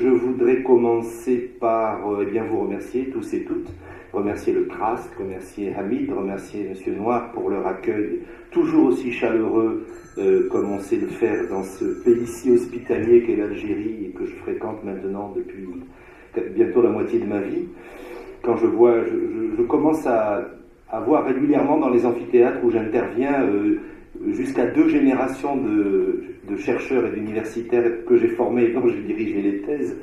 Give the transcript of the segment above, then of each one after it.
je voudrais commencer par vous remercier tous et toutes, remercier le CRASC, remercier Hamid, remercier Monsieur Noir pour leur accueil toujours aussi chaleureux comme on sait le faire dans ce pays si hospitalier qu'est l'Algérie et que je fréquente maintenant depuis bientôt la moitié de ma vie. Quand je commence à voir régulièrement dans les amphithéâtres où j'interviens jusqu'à 2 générations de chercheurs et d'universitaires que j'ai formés et dont j'ai dirigé les thèses,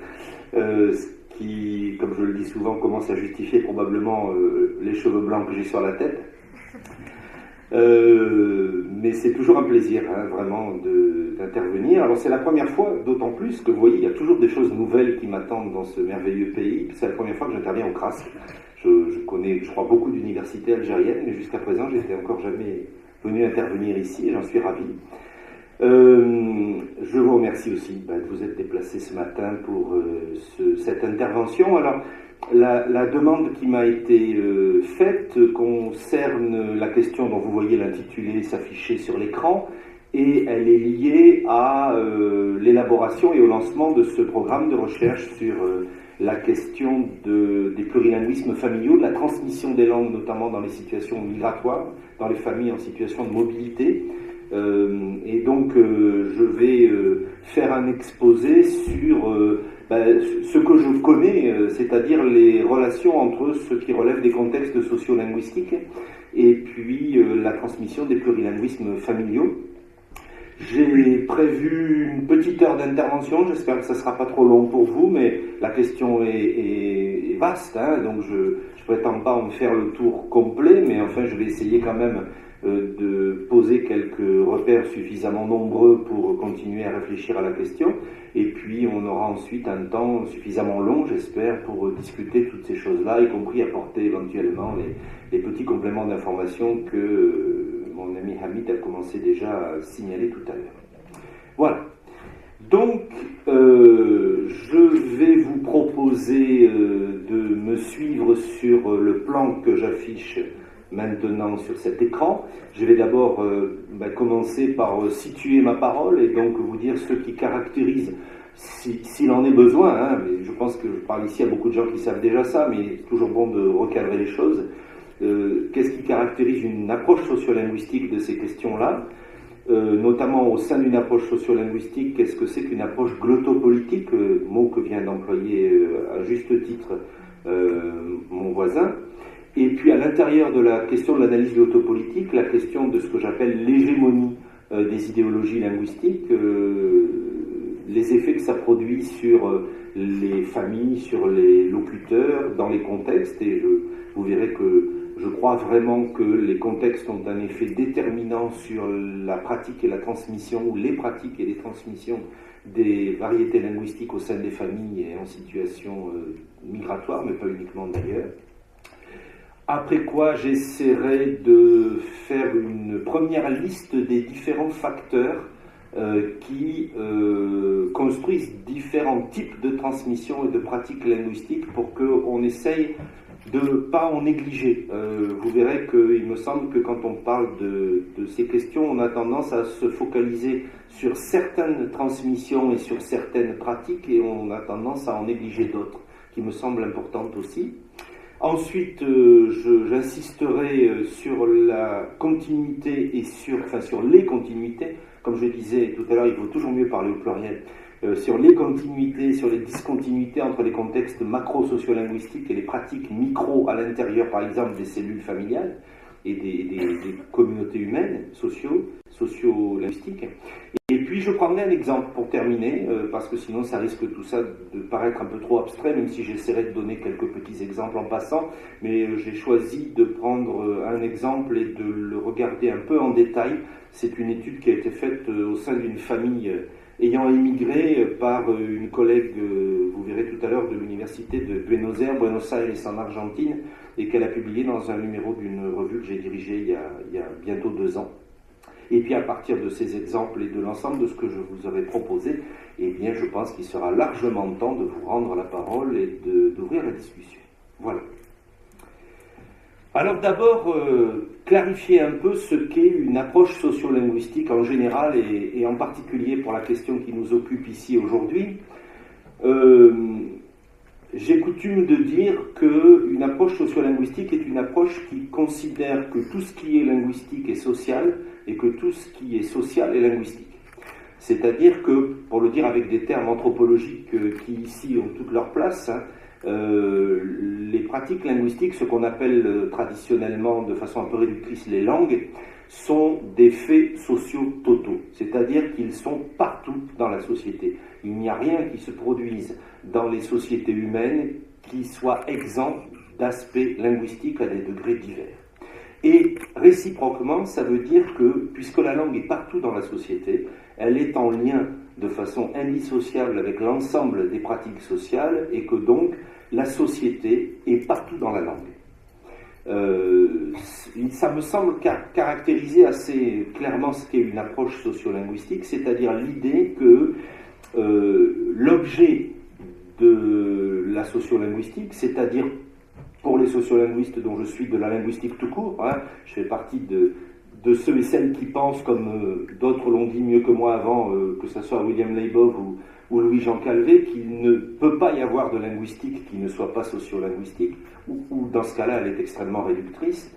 ce qui, comme je le dis souvent, commence à justifier probablement les cheveux blancs que j'ai sur la tête. Mais c'est toujours un plaisir, vraiment, d'intervenir. Alors c'est la première fois, d'autant plus que vous voyez, il y a toujours des choses nouvelles qui m'attendent dans ce merveilleux pays. C'est la première fois que j'interviens au CRASC. Je connais, je crois, beaucoup d'universités algériennes, mais jusqu'à présent, je n'étais encore jamais venu intervenir ici, et j'en suis ravi. Je vous remercie aussi de vous être déplacé ce matin pour cette intervention. Alors, la demande qui m'a été faite concerne la question dont vous voyez l'intitulé s'afficher sur l'écran, et elle est liée à l'élaboration et au lancement de ce programme de recherche sur la question des plurilinguismes familiaux, de la transmission des langues, notamment dans les situations migratoires, dans les familles en situation de mobilité. Et donc, je vais faire un exposé sur ce que je connais, c'est-à-dire les relations entre ce qui relève des contextes sociolinguistiques et puis la transmission des plurilinguismes familiaux. J'ai prévu une petite heure d'intervention, j'espère que ça ne sera pas trop long pour vous, mais la question est vaste, donc je ne prétends pas en faire le tour complet, mais enfin je vais essayer quand même de poser quelques repères suffisamment nombreux pour continuer à réfléchir à la question, et puis on aura ensuite un temps suffisamment long, j'espère, pour discuter toutes ces choses-là, y compris apporter éventuellement les petits compléments d'information que mon ami Hamid a commencé déjà à signaler tout à l'heure. Voilà. Donc, je vais vous proposer de me suivre sur le plan que j'affiche maintenant sur cet écran. Je vais d'abord commencer par situer ma parole et donc vous dire ce qui caractérise, s'il en est besoin, mais je pense que je parle ici à beaucoup de gens qui savent déjà ça, mais il est toujours bon de recadrer les choses. Qu'est-ce qui caractérise une approche sociolinguistique de ces questions-là, notamment au sein d'une approche sociolinguistique, qu'est-ce que c'est qu'une approche glottopolitique, mot que vient d'employer à juste titre mon voisin. Et puis à l'intérieur de la question de l'analyse glottopolitique, la question de ce que j'appelle l'hégémonie des idéologies linguistiques, les effets que ça produit sur les familles, sur les locuteurs, dans les contextes, et vous verrez que je crois vraiment que les contextes ont un effet déterminant sur la pratique et la transmission, ou les pratiques et les transmissions des variétés linguistiques au sein des familles et en situation migratoire, mais pas uniquement d'ailleurs. Après quoi, j'essaierai de faire une première liste des différents facteurs qui construisent différents types de transmission et de pratiques linguistiques pour qu'on essaye de ne pas en négliger. Vous verrez qu'il me semble que quand on parle de ces questions, on a tendance à se focaliser sur certaines transmissions et sur certaines pratiques, et on a tendance à en négliger d'autres, qui me semblent importantes aussi. Ensuite, j'insisterai sur la continuité et sur les continuités. Comme je disais tout à l'heure, il vaut toujours mieux parler au pluriel. Sur les continuités, sur les discontinuités entre les contextes macro-sociolinguistiques et les pratiques micro à l'intérieur, par exemple, des cellules familiales et des communautés humaines, socio-linguistiques. Et puis je prendrai un exemple pour terminer, parce que sinon ça risque tout ça de paraître un peu trop abstrait, même si j'essaierai de donner quelques petits exemples en passant, mais j'ai choisi de prendre un exemple et de le regarder un peu en détail. C'est une étude qui a été faite au sein d'une famille ayant émigré par une collègue, vous verrez tout à l'heure, de l'université de Buenos Aires en Argentine, et qu'elle a publié dans un numéro d'une revue que j'ai dirigée il y a bientôt 2 ans. Et puis à partir de ces exemples et de l'ensemble de ce que je vous aurais proposé, eh bien je pense qu'il sera largement temps de vous rendre la parole et d'ouvrir la discussion. Voilà. Alors d'abord, clarifier un peu ce qu'est une approche sociolinguistique en général et en particulier pour la question qui nous occupe ici aujourd'hui. coutume de dire qu'une approche sociolinguistique est une approche qui considère que tout ce qui est linguistique est social et que tout ce qui est social est linguistique. C'est-à-dire que, pour le dire avec des termes anthropologiques qui ici ont toute leur place, les pratiques linguistiques, ce qu'on appelle traditionnellement de façon un peu réductrice les langues, sont des faits sociaux totaux, c'est-à-dire qu'ils sont partout dans la société. Il n'y a rien qui se produise dans les sociétés humaines qui soit exempt d'aspects linguistiques à des degrés divers. Et réciproquement, ça veut dire que, puisque la langue est partout dans la société, elle est en lien de façon indissociable avec l'ensemble des pratiques sociales et que donc la société est partout dans la langue. Ça me semble caractériser assez clairement ce qu'est une approche sociolinguistique, c'est-à-dire l'idée que l'objet de la sociolinguistique, c'est-à-dire pour les sociolinguistes dont je suis de la linguistique tout court, je fais partie de ceux et celles qui pensent, comme d'autres l'ont dit mieux que moi avant, que ce soit William Leibov ou Louis-Jean Calvé, qu'il ne peut pas y avoir de linguistique qui ne soit pas sociolinguistique, ou dans ce cas-là, elle est extrêmement réductrice.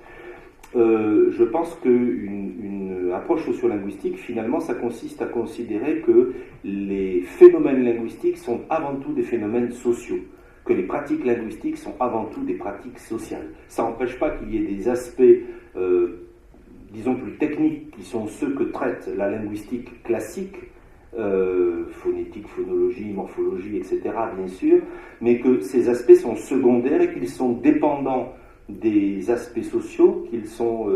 Je pense qu'une approche sociolinguistique, finalement, ça consiste à considérer que les phénomènes linguistiques sont avant tout des phénomènes sociaux, que les pratiques linguistiques sont avant tout des pratiques sociales. Ça n'empêche pas qu'il y ait des aspects, disons, plus techniques, qui sont ceux que traite la linguistique classique, phonétique, phonologie, morphologie, etc., bien sûr, mais que ces aspects sont secondaires et qu'ils sont dépendants des aspects sociaux, qu'ils sont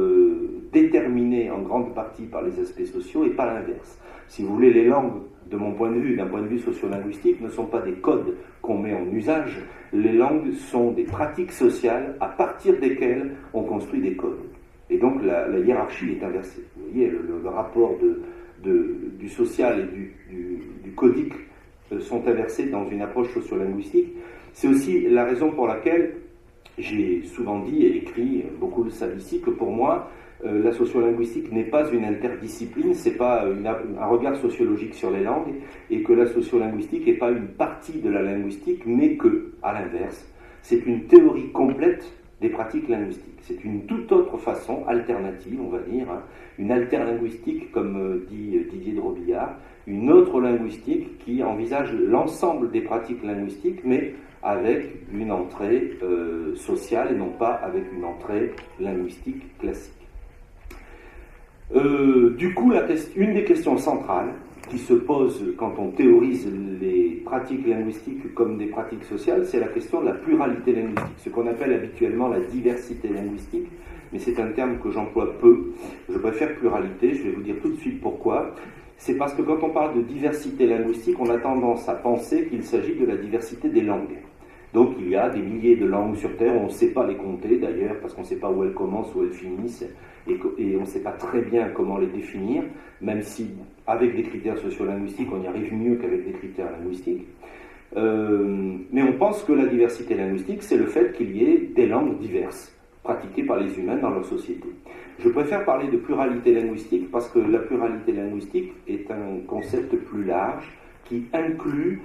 déterminés en grande partie par les aspects sociaux et pas l'inverse. Si vous voulez, les langues, de mon point de vue, d'un point de vue sociolinguistique, ne sont pas des codes qu'on met en usage. Les langues sont des pratiques sociales à partir desquelles on construit des codes. Et donc la hiérarchie est inversée. Vous voyez, le rapport du social et du codique sont inversés dans une approche sociolinguistique. C'est aussi la raison pour laquelle j'ai souvent dit et écrit, beaucoup le savent ici, que pour moi, la sociolinguistique n'est pas une interdiscipline, c'est pas un regard sociologique sur les langues, et que la sociolinguistique n'est pas une partie de la linguistique, mais que, à l'inverse, c'est une théorie complète des pratiques linguistiques. C'est une toute autre façon, alternative, on va dire, une alterlinguistique, comme dit Didier de Robillard, une autre linguistique qui envisage l'ensemble des pratiques linguistiques, mais avec une entrée sociale et non pas avec une entrée linguistique classique. Du coup, une des questions centrales qui se pose quand on théorise les pratiques linguistiques comme des pratiques sociales, c'est la question de la pluralité linguistique, ce qu'on appelle habituellement la diversité linguistique, mais c'est un terme que j'emploie peu. Je préfère pluralité, je vais vous dire tout de suite pourquoi. C'est parce que quand on parle de diversité linguistique, on a tendance à penser qu'il s'agit de la diversité des langues. Donc il y a des milliers de langues sur Terre, on ne sait pas les compter d'ailleurs, parce qu'on ne sait pas où elles commencent, où elles finissent, et on ne sait pas très bien comment les définir, même si avec des critères sociolinguistiques, on y arrive mieux qu'avec des critères linguistiques. Mais on pense que la diversité linguistique, c'est le fait qu'il y ait des langues diverses, pratiquées par les humains dans leur société. Je préfère parler de pluralité linguistique, parce que la pluralité linguistique est un concept plus large, qui inclut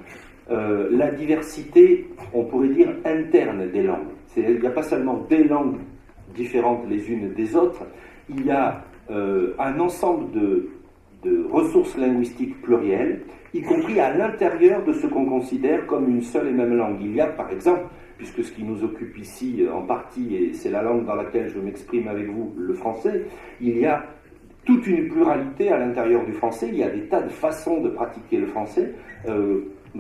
la diversité, on pourrait dire, interne des langues. Il n'y a pas seulement des langues différentes les unes des autres, il y a un ensemble de ressources linguistiques plurielles, y compris à l'intérieur de ce qu'on considère comme une seule et même langue. Il y a, par exemple, puisque ce qui nous occupe ici en partie, et c'est la langue dans laquelle je m'exprime avec vous, le français, il y a toute une pluralité à l'intérieur du français, il y a des tas de façons de pratiquer le français,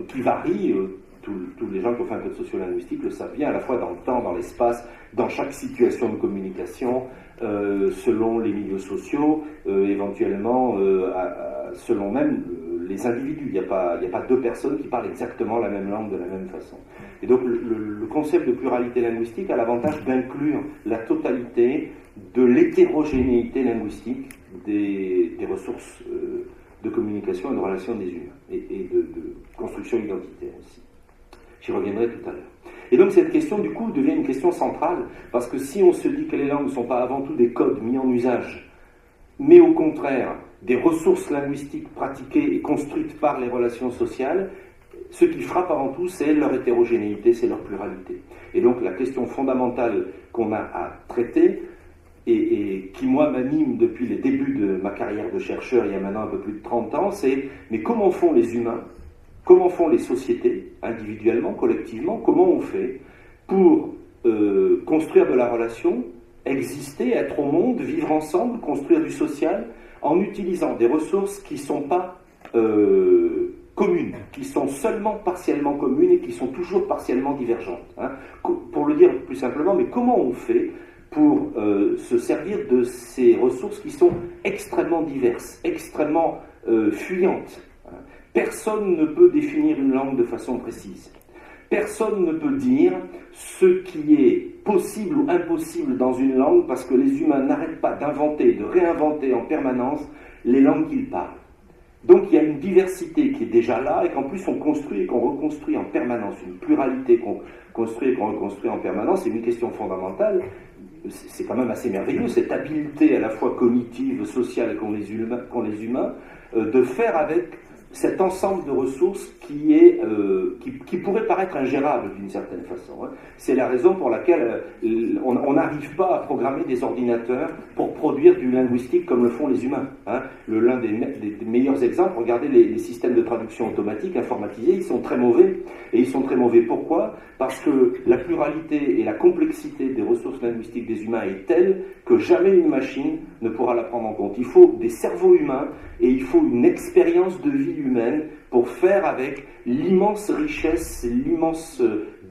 qui varient, tous les gens qui ont fait un peu de sociolinguistique le savent bien, à la fois dans le temps, dans l'espace, dans chaque situation de communication, selon les milieux sociaux, éventuellement selon même les individus. Il n'y a pas deux personnes qui parlent exactement la même langue de la même façon. Et donc le concept de pluralité linguistique a l'avantage d'inclure la totalité de l'hétérogénéité linguistique des ressources de communication et de relations des humains, et de construction identitaire aussi. J'y reviendrai tout à l'heure. Et donc cette question, du coup, devient une question centrale, parce que si on se dit que les langues ne sont pas avant tout des codes mis en usage, mais au contraire des ressources linguistiques pratiquées et construites par les relations sociales, ce qui frappe avant tout, c'est leur hétérogénéité, c'est leur pluralité. Et donc la question fondamentale qu'on a à traiter, et qui moi m'anime depuis les débuts de ma carrière de chercheur, il y a maintenant un peu plus de 30 ans, c'est mais comment font les humains, comment font les sociétés, individuellement, collectivement, comment on fait pour construire de la relation, exister, être au monde, vivre ensemble, construire du social, en utilisant des ressources qui ne sont pas communes, qui sont seulement partiellement communes et qui sont toujours partiellement divergentes. Hein. Pour le dire plus simplement, mais comment on fait pour se servir de ces ressources qui sont extrêmement diverses, extrêmement fuyantes. Hein. Personne ne peut définir une langue de façon précise. Personne ne peut dire ce qui est possible ou impossible dans une langue parce que les humains n'arrêtent pas d'inventer, de réinventer en permanence les langues qu'ils parlent. Donc il y a une diversité qui est déjà là et qu'en plus on construit et qu'on reconstruit en permanence, une pluralité qu'on construit et qu'on reconstruit en permanence. C'est une question fondamentale. C'est quand même assez merveilleux, cette habileté à la fois cognitive, sociale qu'ont les humains, de faire avec cet ensemble de ressources qui pourrait paraître ingérable d'une certaine façon. Hein. C'est la raison pour laquelle on n'arrive pas à programmer des ordinateurs pour produire du linguistique comme le font les humains. Hein. L'un des meilleurs exemples, regardez les systèmes de traduction automatique informatisés, ils sont très mauvais. Et ils sont très mauvais. Pourquoi ? Parce que la pluralité et la complexité des ressources linguistiques des humains est telle que jamais une machine ne pourra la prendre en compte. Il faut des cerveaux humains et il faut une expérience de vie humaine pour faire avec l'immense richesse, l'immense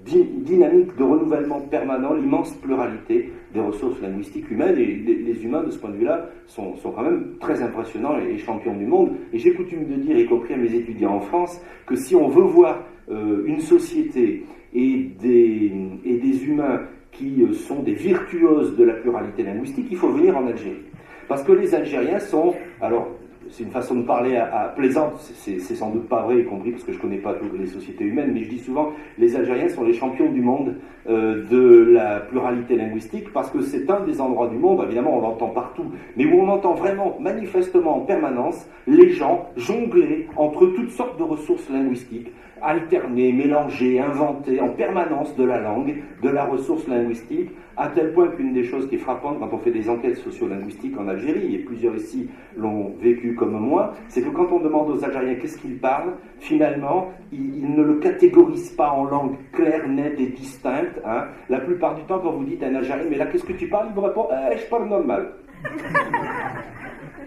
dynamique de renouvellement permanent, l'immense pluralité des ressources linguistiques humaines. Et les humains, de ce point de vue-là, sont quand même très impressionnants et champions du monde. Et j'ai coutume de dire, y compris à mes étudiants en France, que si on veut voir une société et des humains qui sont des virtuoses de la pluralité linguistique, il faut venir en Algérie. Parce que les Algériens sont... Alors, c'est une façon de parler à plaisante, c'est sans doute pas vrai, y compris parce que je ne connais pas toutes les sociétés humaines, mais je dis souvent, les Algériens sont les champions du monde de la pluralité linguistique, parce que c'est un des endroits du monde, évidemment on l'entend partout, mais où on entend vraiment, manifestement en permanence, les gens jongler entre toutes sortes de ressources linguistiques, alterner, mélanger, inventer en permanence de la langue, de la ressource linguistique, à tel point qu'une des choses qui est frappante quand on fait des enquêtes sociolinguistiques en Algérie, et plusieurs ici l'ont vécu comme moi, c'est que quand on demande aux Algériens qu'est-ce qu'ils parlent, finalement, ils ne le catégorisent pas en langue claire, nette et distincte. Hein. La plupart du temps, quand vous dites à un Algérien, mais là, qu'est-ce que tu parles ? Il vous répond, je parle normal.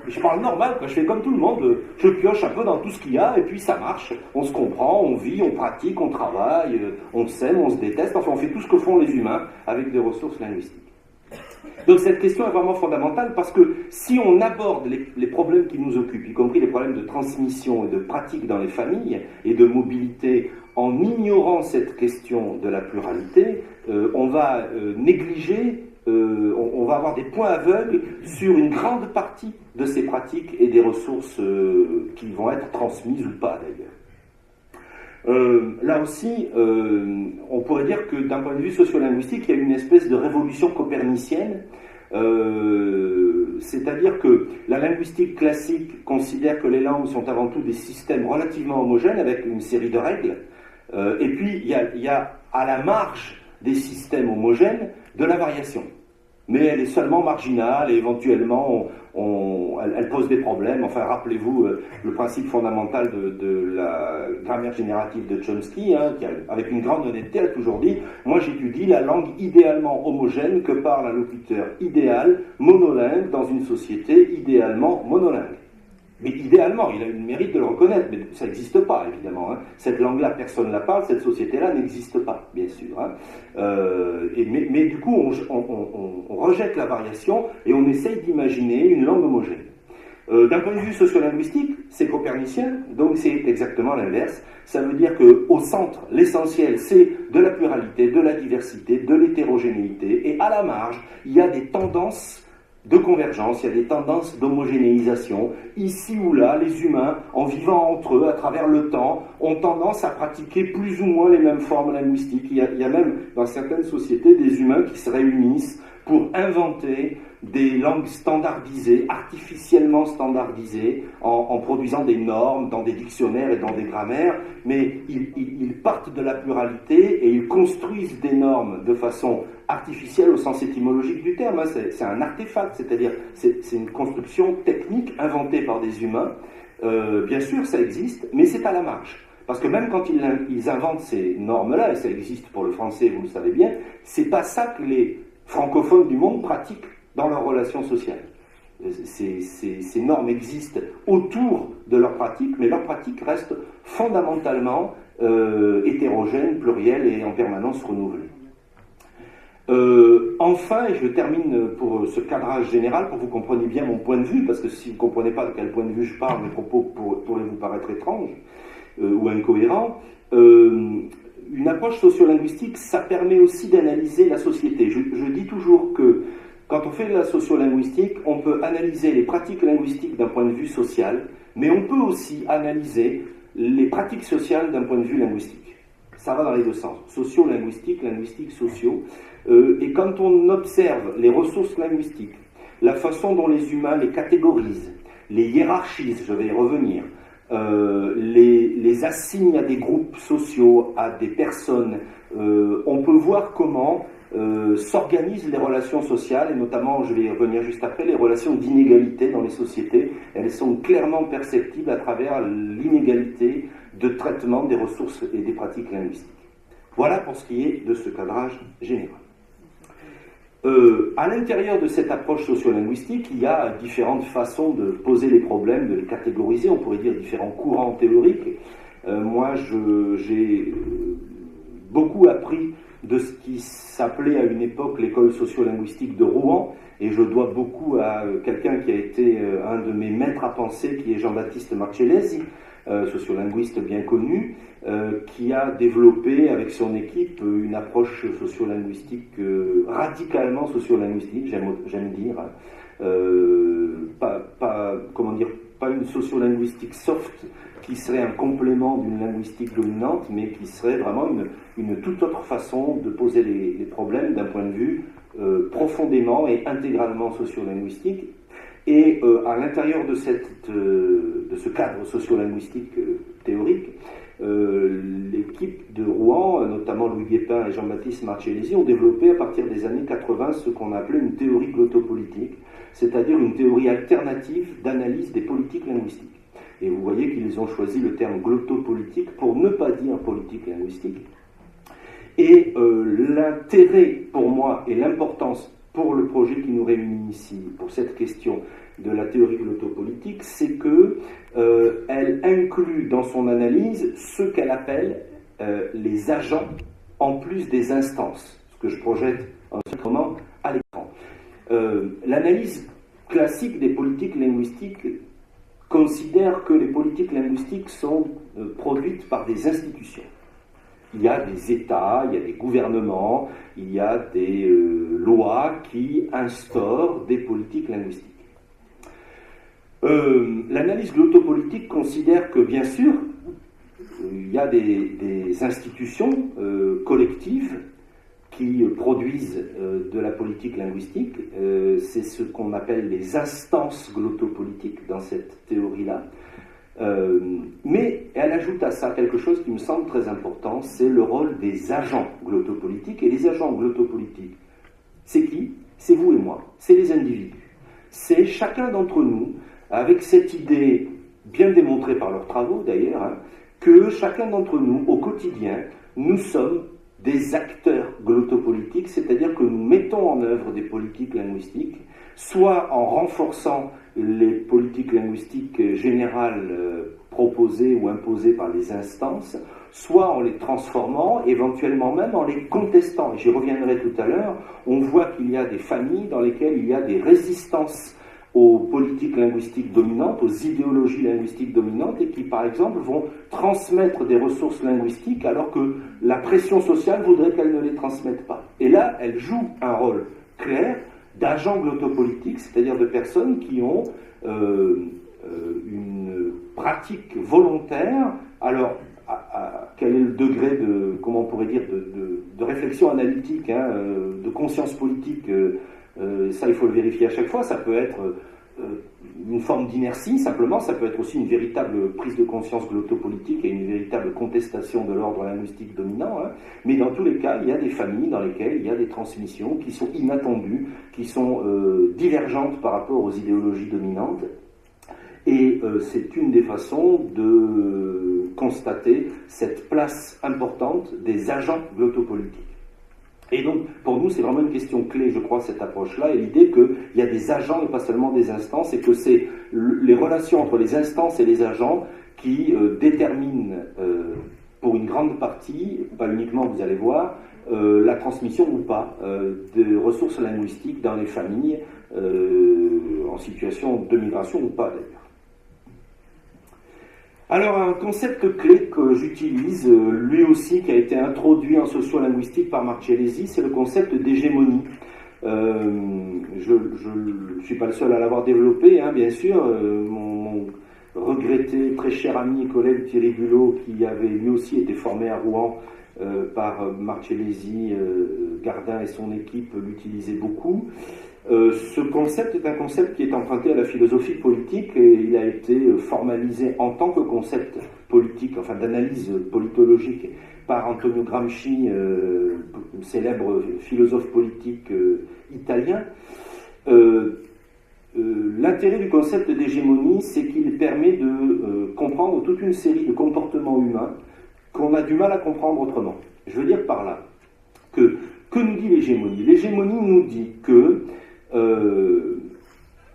Je parle normal, quoi. Je fais comme tout le monde, je pioche un peu dans tout ce qu'il y a, et puis ça marche. On se comprend, on vit, on pratique, on travaille, on s'aime, on se déteste, enfin on fait tout ce que font les humains avec des ressources linguistiques. Donc cette question est vraiment fondamentale parce que si on aborde les problèmes qui nous occupent, y compris les problèmes de transmission et de pratique dans les familles et de mobilité, en ignorant cette question de la pluralité, on va négliger, on va avoir des points aveugles sur une grande partie de ces pratiques et des ressources qui vont être transmises ou pas d'ailleurs. Là aussi, on pourrait dire que d'un point de vue sociolinguistique, il y a une espèce de révolution copernicienne, c'est-à-dire que la linguistique classique considère que les langues sont avant tout des systèmes relativement homogènes avec une série de règles, et puis il y a à la marge des systèmes homogènes de la variation. Mais elle est seulement marginale et éventuellement elle pose des problèmes. Enfin, rappelez-vous le principe fondamental de la grammaire générative de Chomsky, hein, qui avec une grande honnêteté a toujours dit « Moi j'étudie la langue idéalement homogène que parle un locuteur idéal, monolingue, dans une société idéalement monolingue. » Mais idéalement, il a eu le mérite de le reconnaître, mais ça n'existe pas, évidemment. Hein. Cette langue-là, personne ne la parle, cette société-là n'existe pas, bien sûr. Hein. Mais du coup, on rejette la variation et on essaye d'imaginer une langue homogène. D'un point de vue sociolinguistique, c'est copernicien, donc c'est exactement l'inverse. Ça veut dire qu'au centre, l'essentiel, c'est de la pluralité, de la diversité, de l'hétérogénéité, et à la marge, il y a des tendances de convergence, il y a des tendances d'homogénéisation. Ici ou là, les humains, en vivant entre eux, à travers le temps, ont tendance à pratiquer plus ou moins les mêmes formes linguistiques. Il y a même, dans certaines sociétés, des humains qui se réunissent pour inventer des langues standardisées, artificiellement standardisées, en produisant des normes dans des dictionnaires et dans des grammaires, mais ils partent de la pluralité et ils construisent des normes de façon artificielle au sens étymologique du terme. C'est un artefact, c'est-à-dire c'est une construction technique inventée par des humains. Bien sûr, ça existe, mais c'est à la marge. Parce que même quand ils inventent ces normes-là, et ça existe pour le français, vous le savez bien, c'est pas ça que les francophones du monde pratiquent dans leurs relations sociales. Ces normes existent autour de leurs pratiques, mais leurs pratiques restent fondamentalement hétérogènes, plurielles et en permanence renouvelées. Enfin, et je termine pour ce cadrage général, pour que vous compreniez bien mon point de vue, parce que si vous ne comprenez pas de quel point de vue je parle, mes propos pourraient vous paraître étranges ou incohérents. Une approche sociolinguistique, ça permet aussi d'analyser la société. Je dis toujours que quand on fait de la sociolinguistique, on peut analyser les pratiques linguistiques d'un point de vue social, mais on peut aussi analyser les pratiques sociales d'un point de vue linguistique. Ça va dans les deux sens, socio-linguistique, linguistique, sociaux. Et quand on observe les ressources linguistiques, la façon dont les humains les catégorisent, les hiérarchisent, je vais y revenir, les assignent à des groupes sociaux, à des personnes, on peut voir comment s'organisent les relations sociales, et notamment, je vais y revenir juste après, les relations d'inégalité dans les sociétés. Elles sont clairement perceptibles à travers l'inégalité de traitement des ressources et des pratiques linguistiques. Voilà pour ce qui est de ce cadrage général. À l'intérieur de cette approche sociolinguistique, il y a différentes façons de poser les problèmes, de les catégoriser, on pourrait dire différents courants théoriques. Moi, j'ai beaucoup appris de ce qui s'appelait à une époque l'école sociolinguistique de Rouen, et je dois beaucoup à quelqu'un qui a été un de mes maîtres à penser, qui est Jean-Baptiste Marcellesi, sociolinguiste bien connu, qui a développé avec son équipe une approche sociolinguistique radicalement sociolinguistique, j'aime dire, pas une sociolinguistique soft qui serait un complément d'une linguistique dominante, mais qui serait vraiment une toute autre façon de poser les problèmes d'un point de vue profondément et intégralement sociolinguistique. Et à l'intérieur de ce cadre sociolinguistique théorique, l'équipe de Rouen, notamment Louis Guépin et Jean-Baptiste Marcellesi, ont développé à partir des années 80 ce qu'on appelait une théorie glottopolitique, c'est-à-dire une théorie alternative d'analyse des politiques linguistiques. Et vous voyez qu'ils ont choisi le terme glottopolitique pour ne pas dire politique linguistique. Et l'intérêt pour moi et l'importance pour le projet qui nous réunit ici, pour cette question de la théorie glottopolitique, c'est qu'elle inclut dans son analyse ce qu'elle appelle les agents en plus des instances, ce que je projette en ce moment à l'écran. L'analyse classique des politiques linguistiques considère que les politiques linguistiques sont produites par des institutions. Il y a des États, il y a des gouvernements, il y a des lois qui instaurent des politiques linguistiques. L'analyse glottopolitique considère que, bien sûr, il y a des institutions collectives qui produisent de la politique linguistique. C'est ce qu'on appelle les instances glottopolitiques dans cette théorie-là. Mais elle ajoute à ça quelque chose qui me semble très important, c'est le rôle des agents glottopolitiques. Et les agents glottopolitiques, c'est qui? C'est vous et moi, c'est les individus. C'est chacun d'entre nous, avec cette idée, bien démontrée par leurs travaux d'ailleurs, que chacun d'entre nous, au quotidien, nous sommes des acteurs glottopolitiques, c'est-à-dire que nous mettons en œuvre des politiques linguistiques, soit en renforçant les politiques linguistiques générales proposées ou imposées par les instances, soit en les transformant, éventuellement même en les contestant. Et j'y reviendrai tout à l'heure. On voit qu'il y a des familles dans lesquelles il y a des résistances aux politiques linguistiques dominantes, aux idéologies linguistiques dominantes, et qui, par exemple, vont transmettre des ressources linguistiques alors que la pression sociale voudrait qu'elles ne les transmettent pas. Et là, elles jouent un rôle clair d'agents glottopolitiques, c'est-à-dire de personnes qui ont une pratique volontaire. Alors, quel est le degré de, comment on pourrait dire, de réflexion analytique, de conscience politique Ça, il faut le vérifier à chaque fois. Ça peut être une forme d'inertie, simplement. Ça peut être aussi une véritable prise de conscience glottopolitique et une véritable contestation de l'ordre linguistique dominant. Hein. Mais dans tous les cas, il y a des familles dans lesquelles il y a des transmissions qui sont inattendues, qui sont divergentes par rapport aux idéologies dominantes. Et c'est une des façons de constater cette place importante des agents glottopolitiques. Et donc, pour nous, c'est vraiment une question clé, je crois, cette approche-là, et l'idée qu'il y a des agents et pas seulement des instances, et que c'est les relations entre les instances et les agents qui déterminent, pour une grande partie, pas uniquement, vous allez voir, la transmission ou pas de ressources linguistiques dans les familles, en situation de migration ou pas, d'ailleurs. Alors, un concept clé que j'utilise, lui aussi, qui a été introduit en sociolinguistique par Marcellesi, c'est le concept d'hégémonie. Je ne suis pas le seul à l'avoir développé, hein, bien sûr. Mon regretté, très cher ami et collègue Thierry Bulot, qui avait lui aussi été formé à Rouen par Marcellesi, Gardin et son équipe l'utilisaient beaucoup. Ce concept est un concept qui est emprunté à la philosophie politique et il a été formalisé en tant que concept politique, enfin d'analyse politologique, par Antonio Gramsci, célèbre philosophe politique italien. L'intérêt du concept d'hégémonie, c'est qu'il permet de comprendre toute une série de comportements humains qu'on a du mal à comprendre autrement. Je veux dire par là que nous dit l'hégémonie? L'hégémonie nous dit que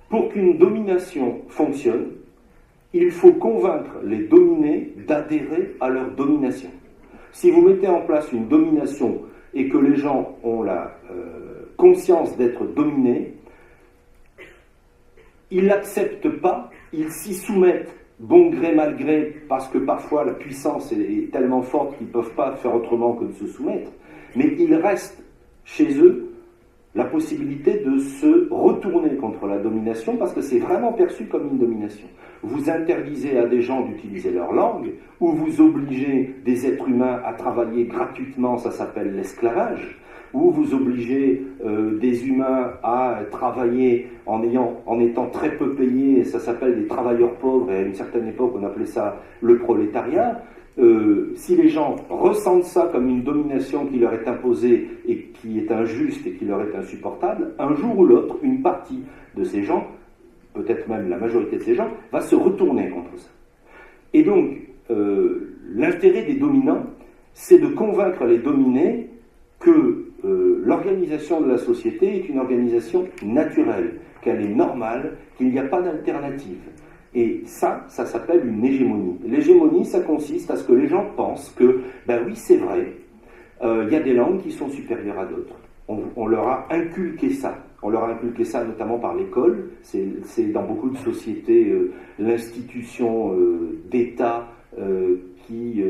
pour qu'une domination fonctionne, il faut convaincre les dominés d'adhérer à leur domination. Si vous mettez en place une domination et que les gens ont la conscience d'être dominés, ils n'acceptent pas, ils s'y soumettent bon gré mal gré, parce que parfois la puissance est tellement forte qu'ils ne peuvent pas faire autrement que de se soumettre, mais il reste chez eux la possibilité de se retourner contre la domination, parce que c'est vraiment perçu comme une domination. Vous interdisez à des gens d'utiliser leur langue, ou vous obligez des êtres humains à travailler gratuitement, ça s'appelle l'esclavage, ou vous obligez des humains à travailler en étant très peu payés, ça s'appelle des travailleurs pauvres, et à une certaine époque on appelait ça le prolétariat. Si les gens ressentent ça comme une domination qui leur est imposée et qui est injuste et qui leur est insupportable, un jour ou l'autre, une partie de ces gens, peut-être même la majorité de ces gens, va se retourner contre ça. Et donc, l'intérêt des dominants, c'est de convaincre les dominés que l'organisation de la société est une organisation naturelle, qu'elle est normale, qu'il n'y a pas d'alternative. Et ça s'appelle une hégémonie. L'hégémonie, ça consiste à ce que les gens pensent que, ben oui, c'est vrai, il y a des langues qui sont supérieures à d'autres. On leur a inculqué ça. On leur a inculqué ça notamment par l'école. C'est dans beaucoup de sociétés l'institution d'État qui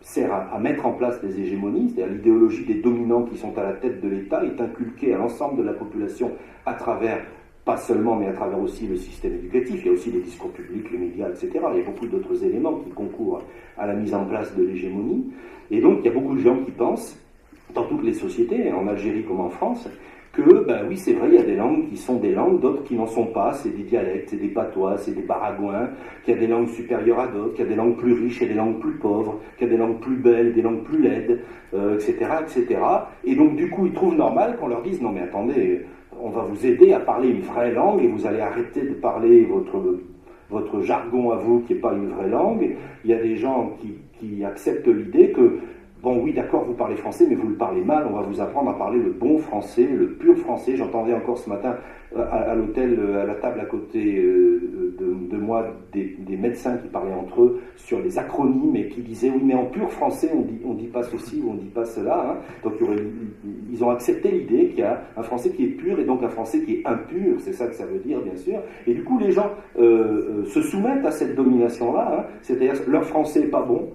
sert à mettre en place des hégémonies, c'est-à-dire l'idéologie des dominants qui sont à la tête de l'État est inculquée à l'ensemble de la population à travers, pas seulement, mais à travers aussi le système éducatif, il y a aussi les discours publics, les médias, etc. Il y a beaucoup d'autres éléments qui concourent à la mise en place de l'hégémonie. Et donc, il y a beaucoup de gens qui pensent, dans toutes les sociétés, en Algérie comme en France, que, ben oui, c'est vrai, il y a des langues qui sont des langues, d'autres qui n'en sont pas, c'est des dialectes, c'est des patois, c'est des baragouins, qu'il y a des langues supérieures à d'autres, qu'il y a des langues plus riches et des langues plus pauvres, qu'il y a des langues plus belles, des langues plus laides, etc., etc. Et donc, du coup, ils trouvent normal qu'on leur dise, non mais attendez, on va vous aider à parler une vraie langue et vous allez arrêter de parler votre jargon à vous qui n'est pas une vraie langue. Il y a des gens qui acceptent l'idée que, bon oui d'accord, vous parlez français, mais vous le parlez mal, on va vous apprendre à parler le bon français, le pur français. J'entendais encore ce matin à l'hôtel, à la table à côté de moi, des médecins qui parlaient entre eux sur les acronymes et qui disaient, oui mais en pur français on dit pas ceci ou on dit pas cela. Hein. Donc ils ont accepté l'idée qu'il y a un français qui est pur et donc un français qui est impur, c'est ça que ça veut dire bien sûr. Et du coup les gens se soumettent à cette domination-là, hein. C'est-à-dire leur français n'est pas bon,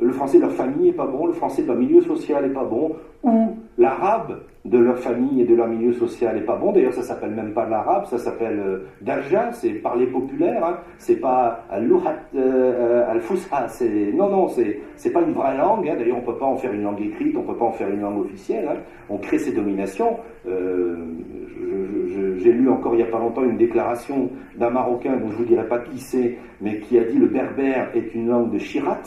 le français de leur famille n'est pas bon, le français de leur milieu social n'est pas bon, ou l'arabe de leur famille et de leur milieu social n'est pas bon. D'ailleurs, ça s'appelle même pas l'arabe, ça s'appelle darja, c'est parler populaire, hein. C'est pas al-luhat al-fusha, non, c'est pas une vraie langue, hein. D'ailleurs, on peut pas en faire une langue écrite, on peut pas en faire une langue officielle, hein. On crée ces dominations. J'ai lu encore il n'y a pas longtemps une déclaration d'un Marocain, dont je vous dirai pas qui c'est, mais qui a dit le berbère est une langue de Chirat.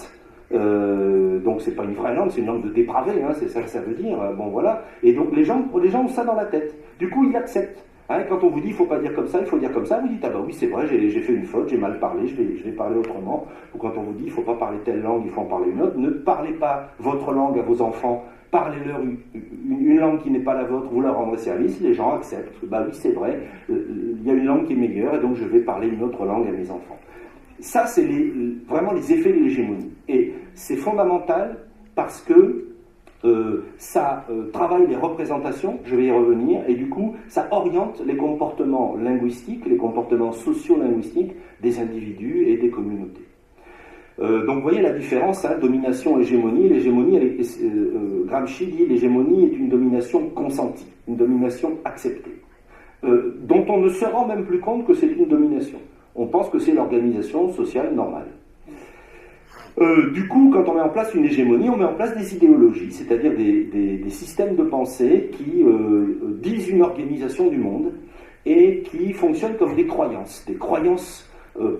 Donc c'est pas une vraie langue, c'est une langue de dépravé, hein, c'est ça que ça veut dire. Bon voilà. Et donc les gens ont ça dans la tête. Du coup ils l'acceptent. Hein, quand on vous dit il faut pas dire comme ça, il faut dire comme ça, vous dites ah bah oui c'est vrai, j'ai fait une faute, j'ai mal parlé, je vais parler autrement. Ou quand on vous dit il faut pas parler telle langue, il faut en parler une autre, ne parlez pas votre langue à vos enfants. Parlez-leur une langue qui n'est pas la vôtre, vous leur rendrez service, les gens acceptent. Bah oui, c'est vrai, il y a une langue qui est meilleure et donc je vais parler une autre langue à mes enfants. Ça, c'est vraiment les effets de l'hégémonie. Et c'est fondamental parce que ça travaille les représentations, je vais y revenir, et du coup, ça oriente les comportements linguistiques, les comportements socio-linguistiques des individus et des communautés. Donc vous voyez la différence, hein, domination, hégémonie. L'hégémonie, Gramsci dit l'hégémonie est une domination consentie, une domination acceptée, dont on ne se rend même plus compte que c'est une domination. On pense que c'est l'organisation sociale normale. Du coup, quand on met en place une hégémonie, on met en place des idéologies, c'est-à-dire des systèmes de pensée qui disent une organisation du monde et qui fonctionnent comme des croyances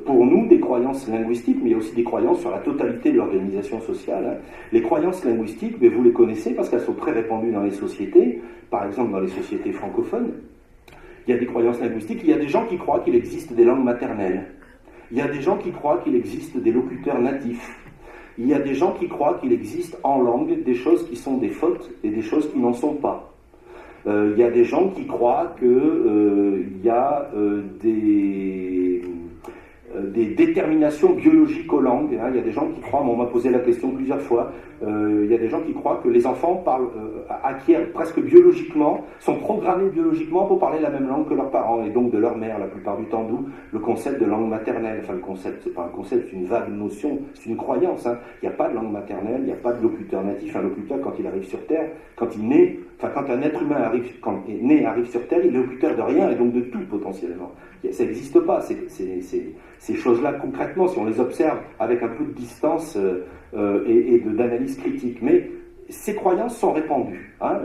pour nous, des croyances linguistiques, mais il y a aussi des croyances sur la totalité de l'organisation sociale. Hein. Les croyances linguistiques, mais vous les connaissez parce qu'elles sont très répandues dans les sociétés, par exemple dans les sociétés francophones. Il y a des croyances linguistiques, il y a des gens qui croient qu'il existe des langues maternelles. Il y a des gens qui croient qu'il existe des locuteurs natifs. Il y a des gens qui croient qu'il existe en langue des choses qui sont des fautes et des choses qui n'en sont pas. Il y a des gens qui croient qu'il y a des déterminations biologiques aux langues. Hein. Il y a des gens qui croient, on m'a posé la question plusieurs fois, il y a des gens qui croient que les enfants acquièrent presque biologiquement, sont programmés biologiquement pour parler la même langue que leurs parents, et donc de leur mère la plupart du temps, d'où le concept de langue maternelle. Enfin le concept, c'est pas un concept, c'est une vague notion, c'est une croyance. Hein. Il n'y a pas de langue maternelle, il n'y a pas de locuteur natif. Un locuteur, quand il arrive sur Terre, quand un être humain arrive sur Terre, il est locuteur de rien et donc de tout potentiellement. Ça n'existe pas, ces choses-là concrètement, si on les observe avec un peu de distance et d'analyse critique. Mais ces croyances sont répandues, hein,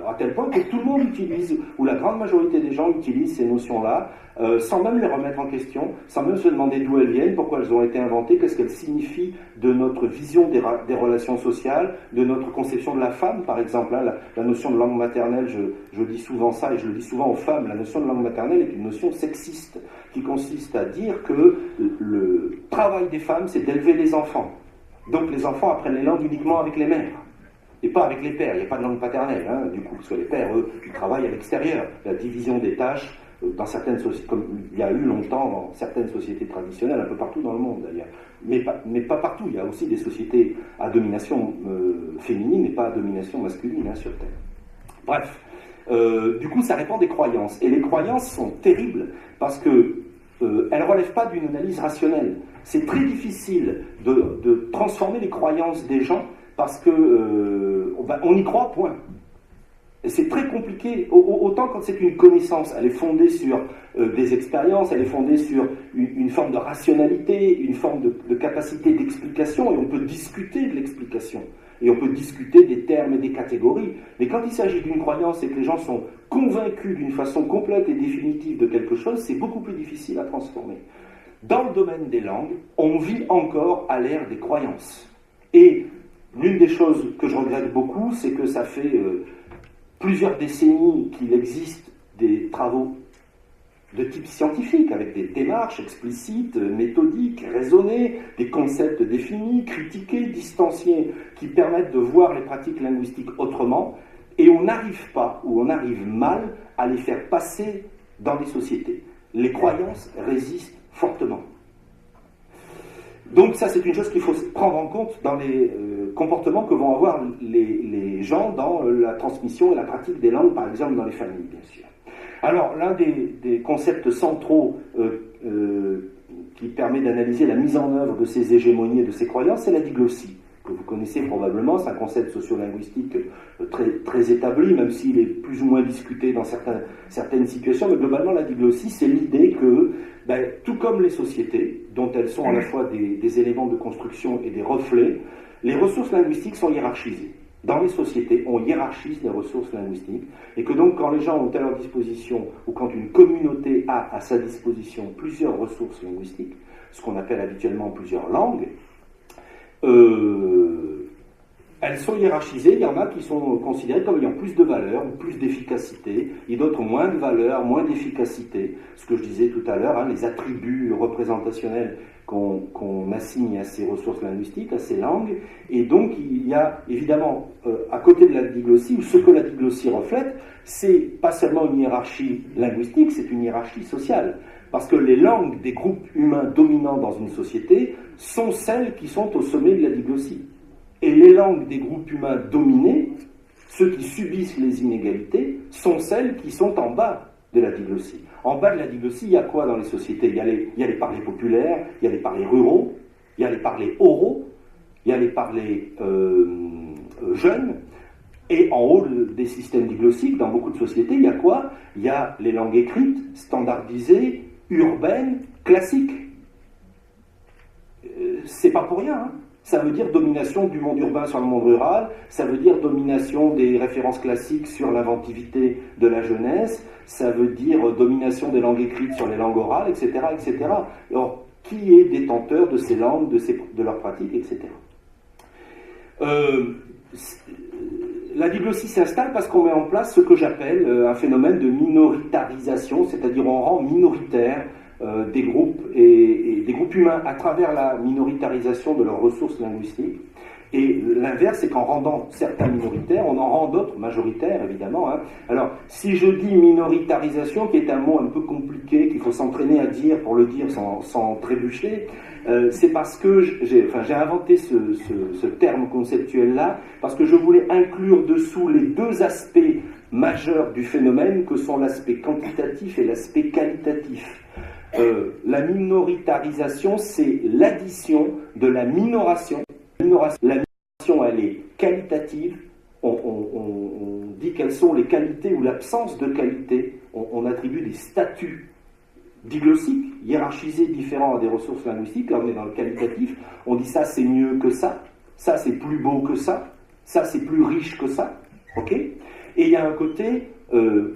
à tel point que tout le monde utilise, ou la grande majorité des gens utilisent ces notions-là, sans même les remettre en question, sans même se demander d'où elles viennent, pourquoi elles ont été inventées, qu'est-ce qu'elles signifient de notre vision des relations sociales, de notre conception de la femme, par exemple. Hein, la notion de langue maternelle, je dis souvent ça, et je le dis souvent aux femmes, la notion de langue maternelle est une notion sexiste, qui consiste à dire que le travail des femmes, c'est d'élever les enfants. Donc les enfants apprennent les langues uniquement avec les mères. Et pas avec les pères, il n'y a pas de langue paternelle, hein, du coup, parce que les pères, eux, ils travaillent à l'extérieur. La division des tâches, dans certaines sociétés, comme il y a eu longtemps dans certaines sociétés traditionnelles, un peu partout dans le monde d'ailleurs, mais pas partout, il y a aussi des sociétés à domination féminine et pas à domination masculine, hein, sur Terre. Bref, du coup, ça répand des croyances, et les croyances sont terribles, parce que elles ne relèvent pas d'une analyse rationnelle. C'est très difficile de transformer les croyances des gens, parce que on y croit, point. Et c'est très compliqué, autant quand c'est une connaissance, elle est fondée sur des expériences, elle est fondée sur une forme de rationalité, une forme de capacité d'explication, et on peut discuter de l'explication, et on peut discuter des termes et des catégories. Mais quand il s'agit d'une croyance et que les gens sont convaincus d'une façon complète et définitive de quelque chose, c'est beaucoup plus difficile à transformer. Dans le domaine des langues, on vit encore à l'ère des croyances. Et l'une des choses que je regrette beaucoup, c'est que ça fait plusieurs décennies qu'il existe des travaux de type scientifique, avec des démarches explicites, méthodiques, raisonnées, des concepts définis, critiqués, distanciés, qui permettent de voir les pratiques linguistiques autrement, et on n'arrive pas, ou on arrive mal, à les faire passer dans les sociétés. Les croyances résistent fortement. Donc ça, c'est une chose qu'il faut prendre en compte dans les comportements que vont avoir les gens dans la transmission et la pratique des langues, par exemple dans les familles, bien sûr. Alors, l'un des concepts centraux qui permet d'analyser la mise en œuvre de ces hégémonies et de ces croyances, c'est la diglossie. que vous connaissez probablement, c'est un concept sociolinguistique très, très établi, même s'il est plus ou moins discuté dans certaines situations, mais globalement la diglossie, c'est l'idée que, tout comme les sociétés, dont elles sont à la fois des éléments de construction et des reflets, les ressources linguistiques sont hiérarchisées. Dans les sociétés, on hiérarchise les ressources linguistiques, et que donc quand les gens ont à leur disposition, ou quand une communauté a à sa disposition plusieurs ressources linguistiques, ce qu'on appelle habituellement plusieurs langues, elles sont hiérarchisées. Il y en a qui sont considérées comme ayant plus de valeur ou plus d'efficacité, et d'autres moins de valeur, moins d'efficacité. Ce que je disais tout à l'heure, les attributs représentationnels qu'on assigne à ces ressources linguistiques, à ces langues. Et donc il y a évidemment, à côté de la diglossie, ou ce que la diglossie reflète, c'est pas seulement une hiérarchie linguistique, c'est une hiérarchie sociale. Parce que les langues des groupes humains dominants dans une société sont celles qui sont au sommet de la diglossie. Et les langues des groupes humains dominés, ceux qui subissent les inégalités, sont celles qui sont en bas de la diglossie. En bas de la diglossie, il y a quoi dans les sociétés ? Il y a les parlers populaires, il y a les parlers ruraux, il y a les parlers oraux, il y a les parlers jeunes. Et en haut des systèmes diglossiques, dans beaucoup de sociétés, il y a quoi ? Il y a les langues écrites, standardisées, urbaines, classiques. C'est pas pour rien, hein. Ça veut dire domination du monde urbain sur le monde rural, ça veut dire domination des références classiques sur l'inventivité de la jeunesse, ça veut dire domination des langues écrites sur les langues orales, etc., etc. Alors, qui est détenteur de ces langues, de leurs pratiques, etc. La diglossie s'installe parce qu'on met en place ce que j'appelle un phénomène de minoritarisation, c'est-à-dire on rend minoritaire des groupes et des groupes humains à travers la minoritarisation de leurs ressources linguistiques. Et l'inverse, c'est qu'en rendant certains minoritaires, on en rend d'autres majoritaires, évidemment. Hein. Alors, si je dis minoritarisation, qui est un mot un peu compliqué, qu'il faut s'entraîner à dire pour le dire sans trébucher, c'est parce que j'ai inventé ce terme conceptuel-là, parce que je voulais inclure dessous les deux aspects majeurs du phénomène, que sont l'aspect quantitatif et l'aspect qualitatif. La minoritarisation, c'est l'addition de la minoration. La minoration, elle est qualitative. On dit quelles sont les qualités ou l'absence de qualité. On attribue des statuts diglossiques, hiérarchisés, différents à des ressources linguistiques. Là, on est dans le qualitatif. On dit ça, c'est mieux que ça c'est plus beau que ça c'est plus riche que ça. Ok ? Et il y a un côté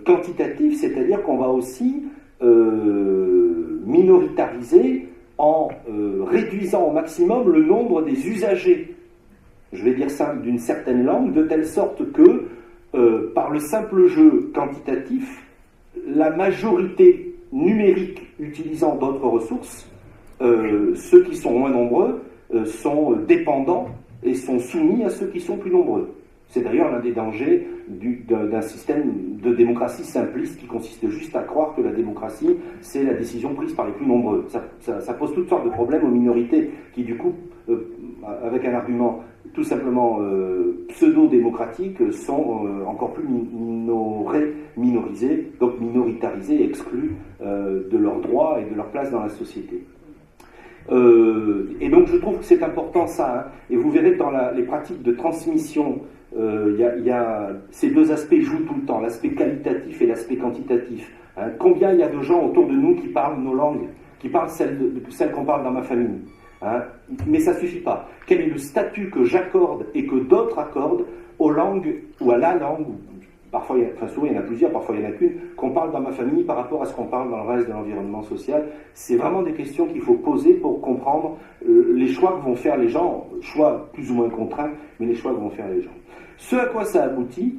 quantitatif, c'est-à-dire qu'on va aussi minoritariser en réduisant au maximum le nombre des usagers, je vais dire ça, d'une certaine langue, de telle sorte que, par le simple jeu quantitatif, la majorité numérique utilisant d'autres ressources, ceux qui sont moins nombreux sont dépendants et sont soumis à ceux qui sont plus nombreux. C'est d'ailleurs l'un des dangers d'un système de démocratie simpliste qui consiste juste à croire que la démocratie, c'est la décision prise par les plus nombreux. Ça pose toutes sortes de problèmes aux minorités qui, du coup, avec un argument tout simplement pseudo-démocratique, sont encore plus minorisés, donc minoritarisés, exclus de leurs droits et de leur place dans la société. Et donc je trouve que c'est important ça, hein. Et vous verrez que dans les pratiques de transmission, ces deux aspects jouent tout le temps, l'aspect qualitatif et l'aspect quantitatif. Hein. Combien il y a de gens autour de nous qui parlent nos langues, qui parlent celles qu'on parle dans ma famille, hein. Mais ça ne suffit pas. Quel est le statut que j'accorde et que d'autres accordent aux langues ou à la langue, souvent il y en a plusieurs, parfois il n'y en a qu'une, qu'on parle dans ma famille par rapport à ce qu'on parle dans le reste de l'environnement social. C'est vraiment des questions qu'il faut poser pour comprendre les choix que vont faire les gens, choix plus ou moins contraints, mais les choix que vont faire les gens. Ce à quoi ça aboutit,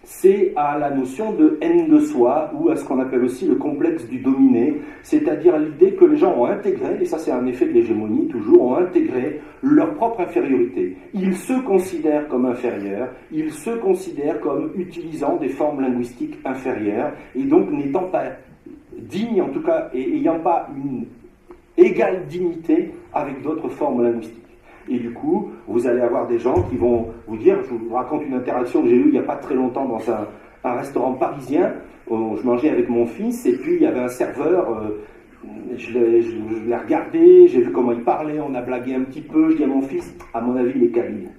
c'est à la notion de haine de soi, ou à ce qu'on appelle aussi le complexe du dominé, c'est-à-dire l'idée que les gens ont intégré, et ça c'est un effet de l'hégémonie toujours, ont intégré leur propre infériorité. Ils se considèrent comme inférieurs, ils se considèrent comme utilisant des formes linguistiques inférieures, et donc n'étant pas dignes, en tout cas, et ayant pas une égale dignité avec d'autres formes linguistiques. Et du coup, vous allez avoir des gens qui vont vous dire, je vous raconte une interaction que j'ai eue il n'y a pas très longtemps dans un restaurant parisien, où je mangeais avec mon fils, et puis il y avait un serveur je l'ai regardé, j'ai vu comment il parlait, on a blagué un petit peu, je dis à mon fils, à mon avis, il est kabyle.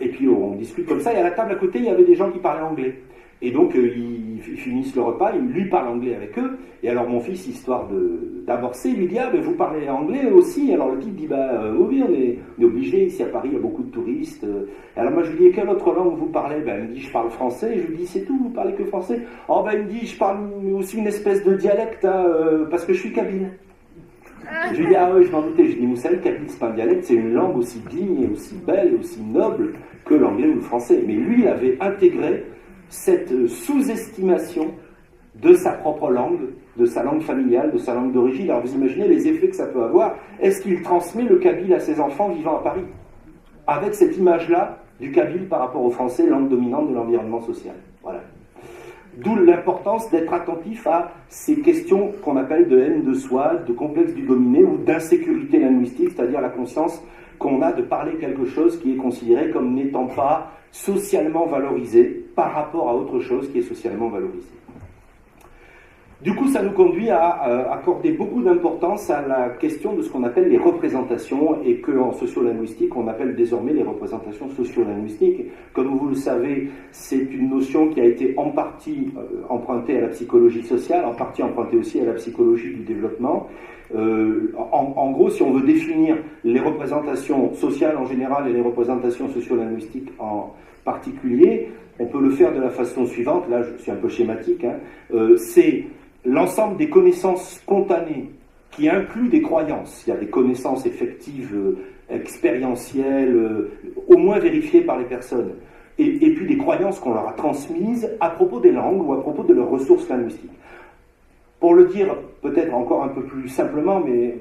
Et puis on discute comme ça, et à la table à côté, il y avait des gens qui parlaient anglais. Et donc ils finissent le repas, ils lui parlent anglais avec eux, et alors mon fils, histoire d'amorcer, lui dit « Ah, ben vous parlez anglais aussi ?» Alors le type dit « Oui, on est obligé, ici à Paris, il y a beaucoup de touristes. » Alors moi je lui dis « Quelle autre langue vous parlez ?» Il me dit « Je parle français. » Je lui dis « C'est tout, vous parlez que français ?» Oh il me dit « Je parle aussi une espèce de dialecte, parce que je suis kabyle. » Je lui dis « Ah oui, je m'en doutais. » Je lui dis « Vous savez, le kabyle, c'est pas un dialecte, c'est une langue aussi digne, et aussi belle, et aussi noble que l'anglais ou le français. » Mais lui, il avait intégré cette sous-estimation de sa propre langue, de sa langue familiale, de sa langue d'origine. Alors vous imaginez les effets que ça peut avoir. Est-ce qu'il transmet le kabyle à ses enfants vivant à Paris, avec cette image-là du kabyle par rapport au français, langue dominante de l'environnement social? Voilà. D'où l'importance d'être attentif à ces questions qu'on appelle de haine de soi, de complexe du dominé ou d'insécurité linguistique, c'est-à-dire la conscience qu'on a de parler quelque chose qui est considéré comme n'étant pas socialement valorisé par rapport à autre chose qui est socialement valorisé. Du coup, ça nous conduit à accorder beaucoup d'importance à la question de ce qu'on appelle les représentations, et qu'en sociolinguistique, on appelle désormais les représentations sociolinguistiques. Comme vous le savez, c'est une notion qui a été en partie empruntée à la psychologie sociale, en partie empruntée aussi à la psychologie du développement. En gros, si on veut définir les représentations sociales en général et les représentations sociolinguistiques en particulier, on peut le faire de la façon suivante. Là, je suis un peu schématique. C'est l'ensemble des connaissances spontanées qui incluent des croyances. Il y a des connaissances effectives, expérientielles, au moins vérifiées par les personnes. Et puis des croyances qu'on leur a transmises à propos des langues ou à propos de leurs ressources linguistiques. Pour le dire peut-être encore un peu plus simplement, mais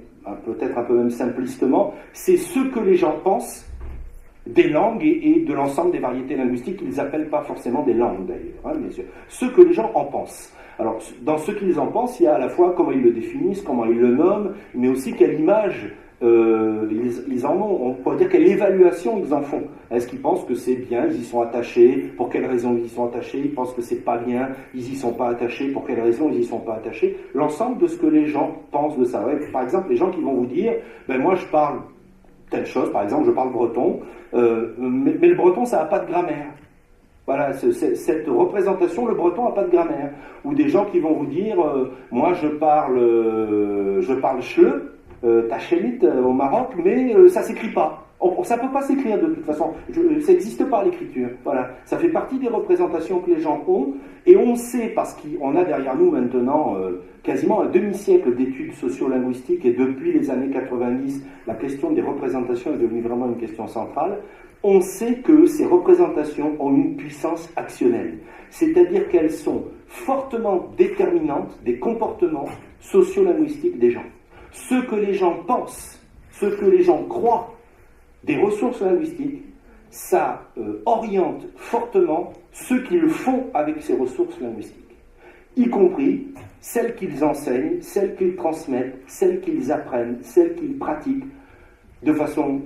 peut-être un peu même simplistement, c'est ce que les gens pensent des langues et de l'ensemble des variétés linguistiques qu'ils n'appellent pas forcément des langues d'ailleurs, bien sûr. Ce que les gens en pensent. Alors, dans ce qu'ils en pensent, il y a à la fois comment ils le définissent, comment ils le nomment, mais aussi quelle image ils en ont. On pourrait dire quelle évaluation ils en font. Est-ce qu'ils pensent que c'est bien, ils y sont attachés, pour quelles raisons ils y sont attachés, ils pensent que c'est pas bien, ils y sont pas attachés, pour quelles raisons ils y sont pas attachés. L'ensemble de ce que les gens pensent de ça. Ouais, par exemple, les gens qui vont vous dire, moi je parle telle chose, par exemple, je parle breton, mais le breton, ça n'a pas de grammaire. Voilà, cette représentation, le breton n'a pas de grammaire. Ou des gens qui vont vous dire, moi je parle chle, tachelit au Maroc, mais ça ne s'écrit pas. Ça ne peut pas s'écrire de toute façon. Ça n'existe pas l'écriture. Voilà. Ça fait partie des représentations que les gens ont, et on sait, parce qu'on a derrière nous maintenant quasiment un demi-siècle d'études sociolinguistiques, et depuis les années 90, la question des représentations est devenue vraiment une question centrale. On sait que ces représentations ont une puissance actionnelle, c'est-à-dire qu'elles sont fortement déterminantes des comportements sociolinguistiques des gens. Ce que les gens pensent, ce que les gens croient des ressources linguistiques, ça oriente fortement ce qu'ils font avec ces ressources linguistiques, y compris celles qu'ils enseignent, celles qu'ils transmettent, celles qu'ils apprennent, celles qu'ils pratiquent de façon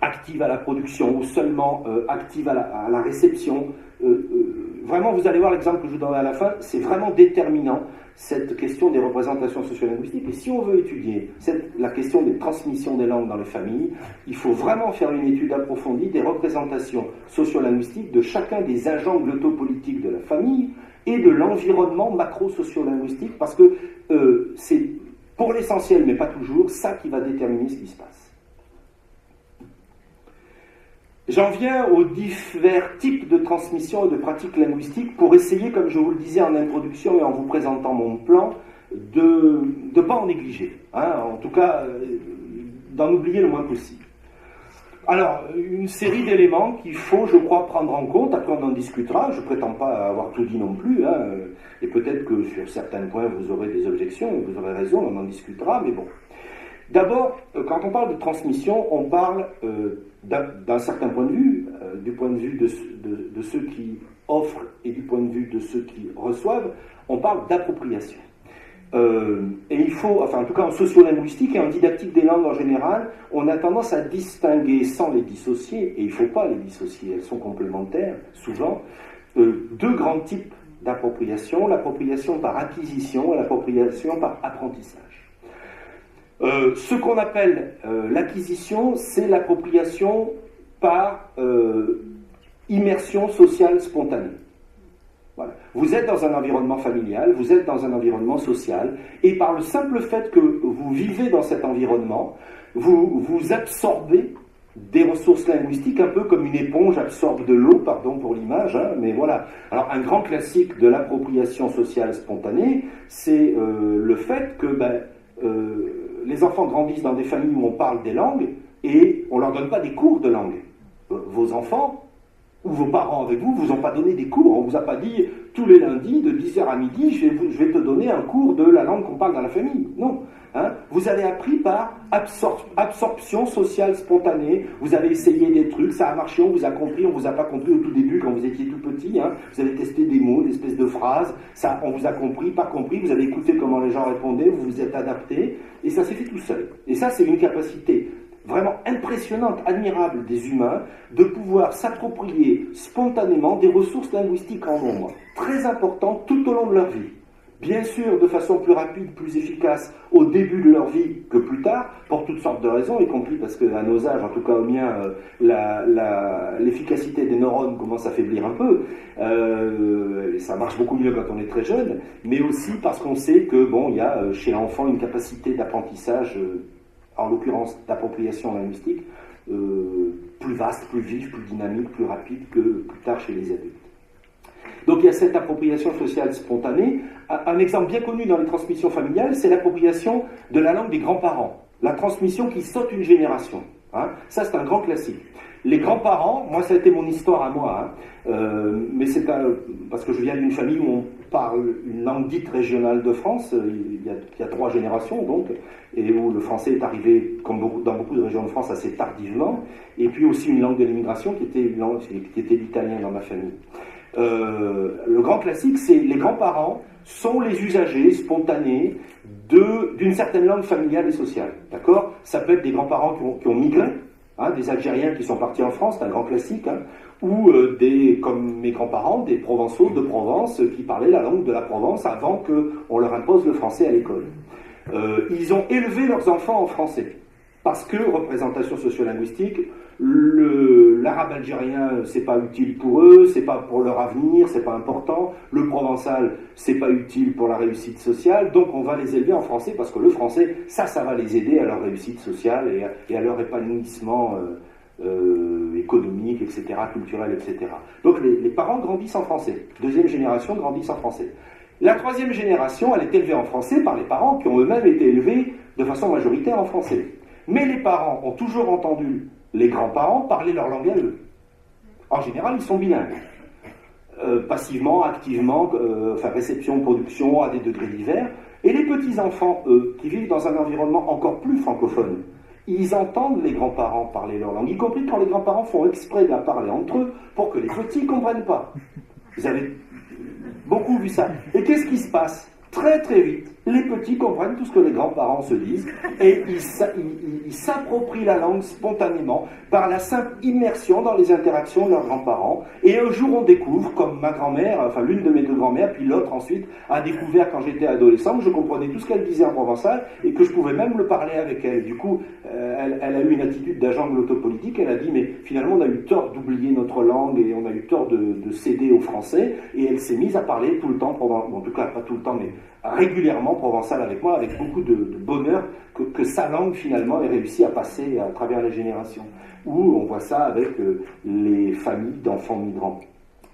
active à la production ou seulement active à la réception. Vraiment, vous allez voir l'exemple que je vous donnerai à la fin, c'est vraiment déterminant, cette question des représentations sociolinguistiques. Et si on veut étudier la question des transmissions des langues dans les familles, il faut vraiment faire une étude approfondie des représentations sociolinguistiques de chacun des agents glottopolitiques de la famille et de l'environnement macro-sociolinguistique, parce que c'est pour l'essentiel, mais pas toujours, ça qui va déterminer ce qui se passe. J'en viens aux divers types de transmission et de pratiques linguistiques pour essayer, comme je vous le disais en introduction et en vous présentant mon plan, de ne pas en négliger. En tout cas, d'en oublier le moins possible. Alors, une série d'éléments qu'il faut, je crois, prendre en compte. Après, on en discutera. Je ne prétends pas avoir tout dit non plus. Et peut-être que sur certains points, vous aurez des objections, et vous aurez raison, on en discutera, mais bon. D'abord, quand on parle de transmission, on parle d'un certain point de vue, du point de vue de ceux qui offrent et du point de vue de ceux qui reçoivent, on parle d'appropriation. Et il faut, en tout cas en sociolinguistique et en didactique des langues en général, on a tendance à distinguer, sans les dissocier, et il ne faut pas les dissocier, elles sont complémentaires, souvent, deux grands types d'appropriation, l'appropriation par acquisition et l'appropriation par apprentissage. Ce qu'on appelle l'acquisition, c'est l'appropriation par immersion sociale spontanée. Voilà. Vous êtes dans un environnement familial, vous êtes dans un environnement social, et par le simple fait que vous vivez dans cet environnement, vous absorbez des ressources linguistiques, un peu comme une éponge absorbe de l'eau, pardon pour l'image, hein, mais voilà. Alors un grand classique de l'appropriation sociale spontanée, c'est le fait que les enfants grandissent dans des familles où on parle des langues, et on ne leur donne pas des cours de langue. Vos enfants, ou vos parents avec vous, vous ont pas donné des cours, on vous a pas dit tous les lundis de 10h à midi, je vais te donner un cours de la langue qu'on parle dans la famille. Non. Hein, vous avez appris par absorption sociale spontanée, vous avez essayé des trucs, ça a marché, on vous a compris, on vous a pas compris au tout début quand vous étiez tout petit, hein, vous avez testé des mots, des espèces de phrases, ça, on vous a compris, pas compris, vous avez écouté comment les gens répondaient, vous vous êtes adapté, et ça s'est fait tout seul. Et ça, c'est une capacité vraiment impressionnante, admirable des humains, de pouvoir s'approprier spontanément des ressources linguistiques en nombre, très importantes tout au long de leur vie. Bien sûr, de façon plus rapide, plus efficace au début de leur vie que plus tard, pour toutes sortes de raisons, y compris parce qu'à nos âges, en tout cas au mien, l'efficacité des neurones commence à faiblir un peu. Ça marche beaucoup mieux quand on est très jeune, mais aussi parce qu'on sait que il y a chez l'enfant une capacité d'apprentissage, en l'occurrence d'appropriation linguistique, plus vaste, plus vive, plus dynamique, plus rapide que plus tard chez les adultes. Donc il y a cette appropriation sociale spontanée. Un exemple bien connu dans les transmissions familiales, c'est l'appropriation de la langue des grands-parents. La transmission qui saute une génération. Hein. Ça, c'est un grand classique. Les grands-parents, moi, ça a été mon histoire à moi, hein. Mais c'est parce que je viens d'une famille où on parle une langue dite régionale de France, il y a 3 générations, donc, et où le français est arrivé, comme dans beaucoup de régions de France, assez tardivement, et puis aussi une langue de l'immigration qui était l'italien dans ma famille. Le grand classique, c'est les grands-parents sont les usagers spontanés d'une certaine langue familiale et sociale. D'accord ? Ça peut être des grands-parents qui ont migré, hein, des Algériens qui sont partis en France, c'est un grand classique, hein, ou comme mes grands-parents, des Provençaux de Provence qui parlaient la langue de la Provence avant qu'on leur impose le français à l'école. Ils ont élevé leurs enfants en français. Parce que, représentation socio-linguistique, l'arabe algérien, c'est pas utile pour eux, c'est pas pour leur avenir, c'est pas important. Le provençal, c'est pas utile pour la réussite sociale, donc on va les élever en français parce que le français, ça va les aider à leur réussite sociale et à leur épanouissement économique, etc., culturel, etc. Donc les parents grandissent en français. Deuxième génération grandissent en français. La troisième génération, elle est élevée en français par les parents qui ont eux-mêmes été élevés de façon majoritaire en français. Mais les parents ont toujours entendu les grands-parents parler leur langue à eux. En général, ils sont bilingues. Passivement, activement, réception, production, à des degrés divers. Et les petits-enfants, eux, qui vivent dans un environnement encore plus francophone, ils entendent les grands-parents parler leur langue, y compris quand les grands-parents font exprès de la parler entre eux pour que les petits ne comprennent pas. Vous avez beaucoup vu ça. Et qu'est-ce qui se passe ? Très très vite, les petits comprennent tout ce que les grands-parents se disent et ils s'approprient la langue spontanément par la simple immersion dans les interactions de leurs grands-parents. Et un jour on découvre, comme ma grand-mère, enfin l'une de mes 2 grand-mères, puis l'autre ensuite, a découvert quand j'étais adolescent que je comprenais tout ce qu'elle disait en provençal et que je pouvais même le parler avec elle. Du coup, elle a eu une attitude d'agent glottopolitique, elle a dit mais finalement on a eu tort d'oublier notre langue et on a eu tort de céder au français, et elle s'est mise à parler tout le temps, en tout cas pas tout le temps, mais régulièrement provençal avec moi, avec beaucoup de bonheur que sa langue finalement ait réussi à passer à travers les générations. Où on voit ça avec les familles d'enfants migrants.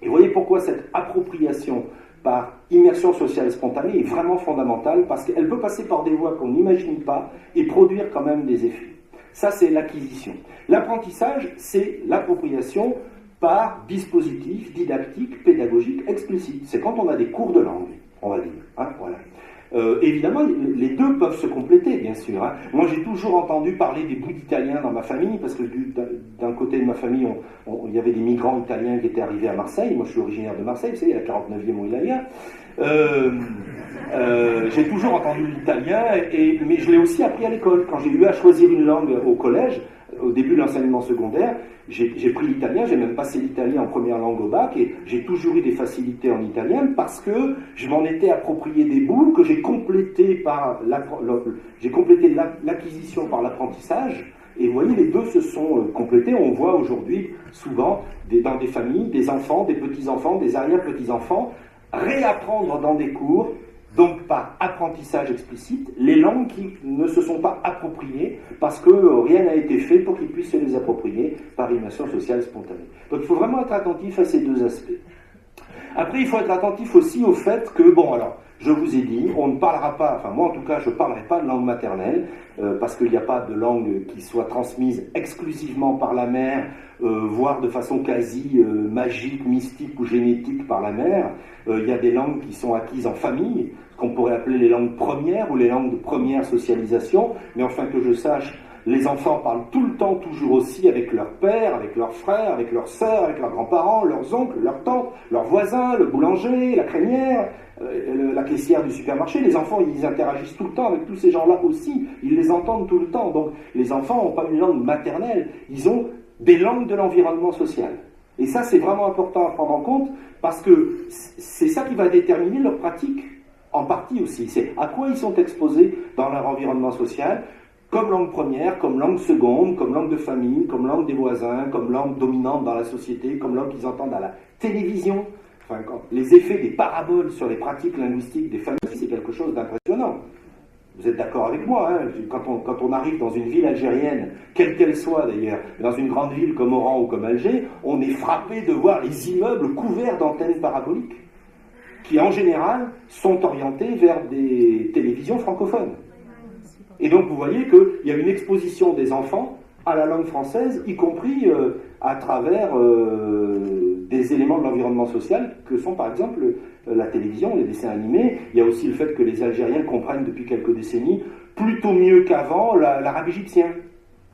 Et vous voyez pourquoi cette appropriation par immersion sociale spontanée est vraiment fondamentale, parce qu'elle peut passer par des voies qu'on n'imagine pas et produire quand même des effets. Ça, c'est l'acquisition. L'apprentissage, c'est l'appropriation par dispositif didactique, pédagogique, explicite. C'est quand on a des cours de langue, on va dire. Hein, voilà. Évidemment, les deux peuvent se compléter, bien sûr. Hein. Moi, j'ai toujours entendu parler des bouts d'italien dans ma famille, parce que d'un côté de ma famille, il y avait des migrants italiens qui étaient arrivés à Marseille. Moi, je suis originaire de Marseille, vous savez, la 49e au italien. J'ai toujours entendu l'italien, mais je l'ai aussi appris à l'école. Quand j'ai eu à choisir une langue au collège, au début de l'enseignement secondaire, j'ai pris l'italien, j'ai même passé l'italien en première langue au bac, et j'ai toujours eu des facilités en italien parce que je m'en étais approprié des bouts que j'ai complété l'acquisition par l'apprentissage. Et vous voyez, les deux se sont complétés. On voit aujourd'hui souvent dans des familles, des enfants, des petits-enfants, des arrière-petits-enfants, réapprendre dans des cours, donc par apprentissage explicite, les langues qui ne se sont pas appropriées parce que rien n'a été fait pour qu'ils puissent se les approprier par immersion sociale spontanée. Donc il faut vraiment être attentif à ces deux aspects. Après, il faut être attentif aussi au fait que, bon alors, je vous ai dit, on ne parlera pas, enfin moi en tout cas, je ne parlerai pas de langue maternelle, parce qu'il n'y a pas de langue qui soit transmise exclusivement par la mère, voire de façon quasi magique, mystique ou génétique par la mère. Il y a des langues qui sont acquises en famille, ce qu'on pourrait appeler les langues premières ou les langues de première socialisation, mais enfin que je sache, les enfants parlent tout le temps, toujours aussi, avec leur père, avec leurs frères, avec leurs sœurs, avec leurs grands-parents, leurs oncles, leurs tantes, leurs voisins, le boulanger, la crémière, la caissière du supermarché. Les enfants, ils interagissent tout le temps avec tous ces gens-là aussi. Ils les entendent tout le temps. Donc, les enfants n'ont pas une langue maternelle. Ils ont des langues de l'environnement social. Et ça, c'est vraiment important à prendre en compte parce que c'est ça qui va déterminer leur pratique, en partie aussi. C'est à quoi ils sont exposés dans leur environnement social, comme langue première, comme langue seconde, comme langue de famille, comme langue des voisins, comme langue dominante dans la société, comme langue qu'ils entendent à la télévision. Enfin, les effets des paraboles sur les pratiques linguistiques des familles, c'est quelque chose d'impressionnant. Vous êtes d'accord avec moi, hein, quand on arrive dans une ville algérienne, quelle qu'elle soit d'ailleurs, dans une grande ville comme Oran ou comme Alger, on est frappé de voir les immeubles couverts d'antennes paraboliques, qui en général sont orientés vers des télévisions francophones. Et donc vous voyez qu'il y a une exposition des enfants à la langue française, y compris à travers des éléments de l'environnement social que sont par exemple la télévision, les dessins animés. Il y a aussi le fait que les Algériens comprennent depuis quelques décennies plutôt mieux qu'avant l'arabe égyptien.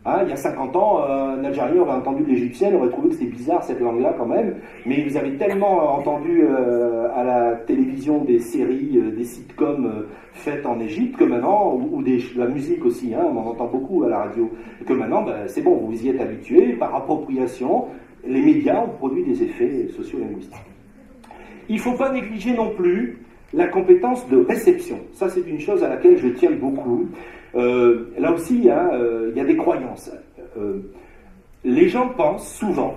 Hein, il y a 50 ans, un Algérien aurait entendu l'égyptien, aurait trouvé que c'était bizarre cette langue-là quand même, mais vous avez tellement entendu à la télévision des séries, des sitcoms faites en Égypte que maintenant, ou la musique aussi, hein, on en entend beaucoup à la radio, que maintenant, c'est bon, vous y êtes habitués, par appropriation, les médias ont produit des effets sociolinguistiques. Il ne faut pas négliger non plus la compétence de réception. Ça, c'est une chose à laquelle je tiens beaucoup. Là aussi, il y a des croyances. Les gens pensent souvent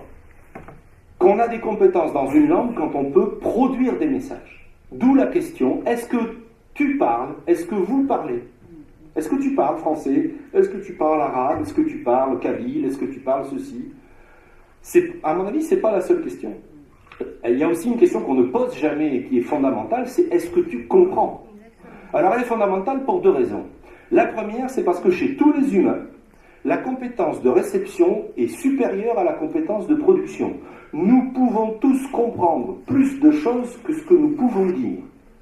qu'on a des compétences dans une langue quand on peut produire des messages. D'où la question, est-ce que tu parles, est-ce que vous parlez? Est-ce que tu parles français? Est-ce que tu parles arabe? Est-ce que tu parles kabyle? Est-ce que tu parles ceci? À mon avis, ce n'est pas la seule question. Il y a aussi une question qu'on ne pose jamais et qui est fondamentale, c'est est-ce que tu comprends? Alors elle est fondamentale pour deux raisons. La première, c'est parce que chez tous les humains, la compétence de réception est supérieure à la compétence de production. Nous pouvons tous comprendre plus de choses que ce que nous pouvons dire.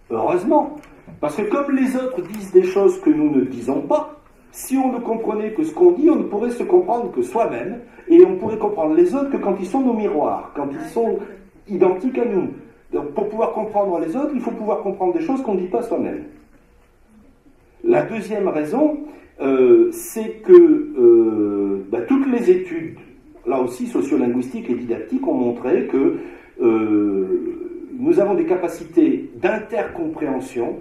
Heureusement, parce que comme les autres disent des choses que nous ne disons pas, si on ne comprenait que ce qu'on dit, on ne pourrait se comprendre que soi-même, et on pourrait comprendre les autres que quand ils sont nos miroirs, quand ils sont identiques à nous. Donc pour pouvoir comprendre les autres, il faut pouvoir comprendre des choses qu'on ne dit pas soi-même. La deuxième raison, c'est que toutes les études, là aussi sociolinguistiques et didactiques, ont montré que nous avons des capacités d'intercompréhension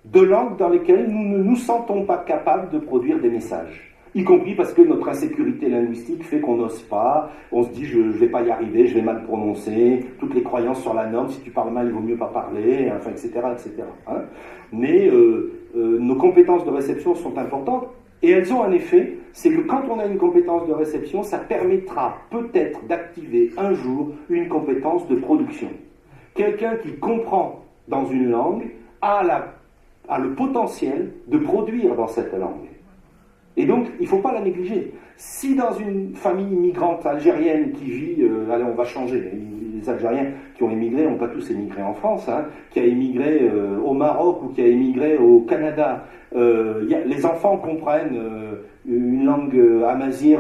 de langues dans lesquelles nous ne nous sentons pas capables de produire des messages. Y compris parce que notre insécurité linguistique fait qu'on n'ose pas, on se dit je ne vais pas y arriver, je vais mal prononcer, toutes les croyances sur la norme, si tu parles mal il vaut mieux pas parler, enfin, etc. etc. Hein. Mais nos compétences de réception sont importantes et elles ont un effet, c'est que quand on a une compétence de réception, ça permettra peut-être d'activer un jour une compétence de production. Quelqu'un qui comprend dans une langue a le potentiel de produire dans cette langue. Et donc, il ne faut pas la négliger. Si dans une famille migrante algérienne qui vit, allez, on va changer, les Algériens qui ont émigré n'ont pas tous émigré en France, hein, qui a émigré au Maroc ou qui a émigré au Canada, les enfants comprennent une langue amazigh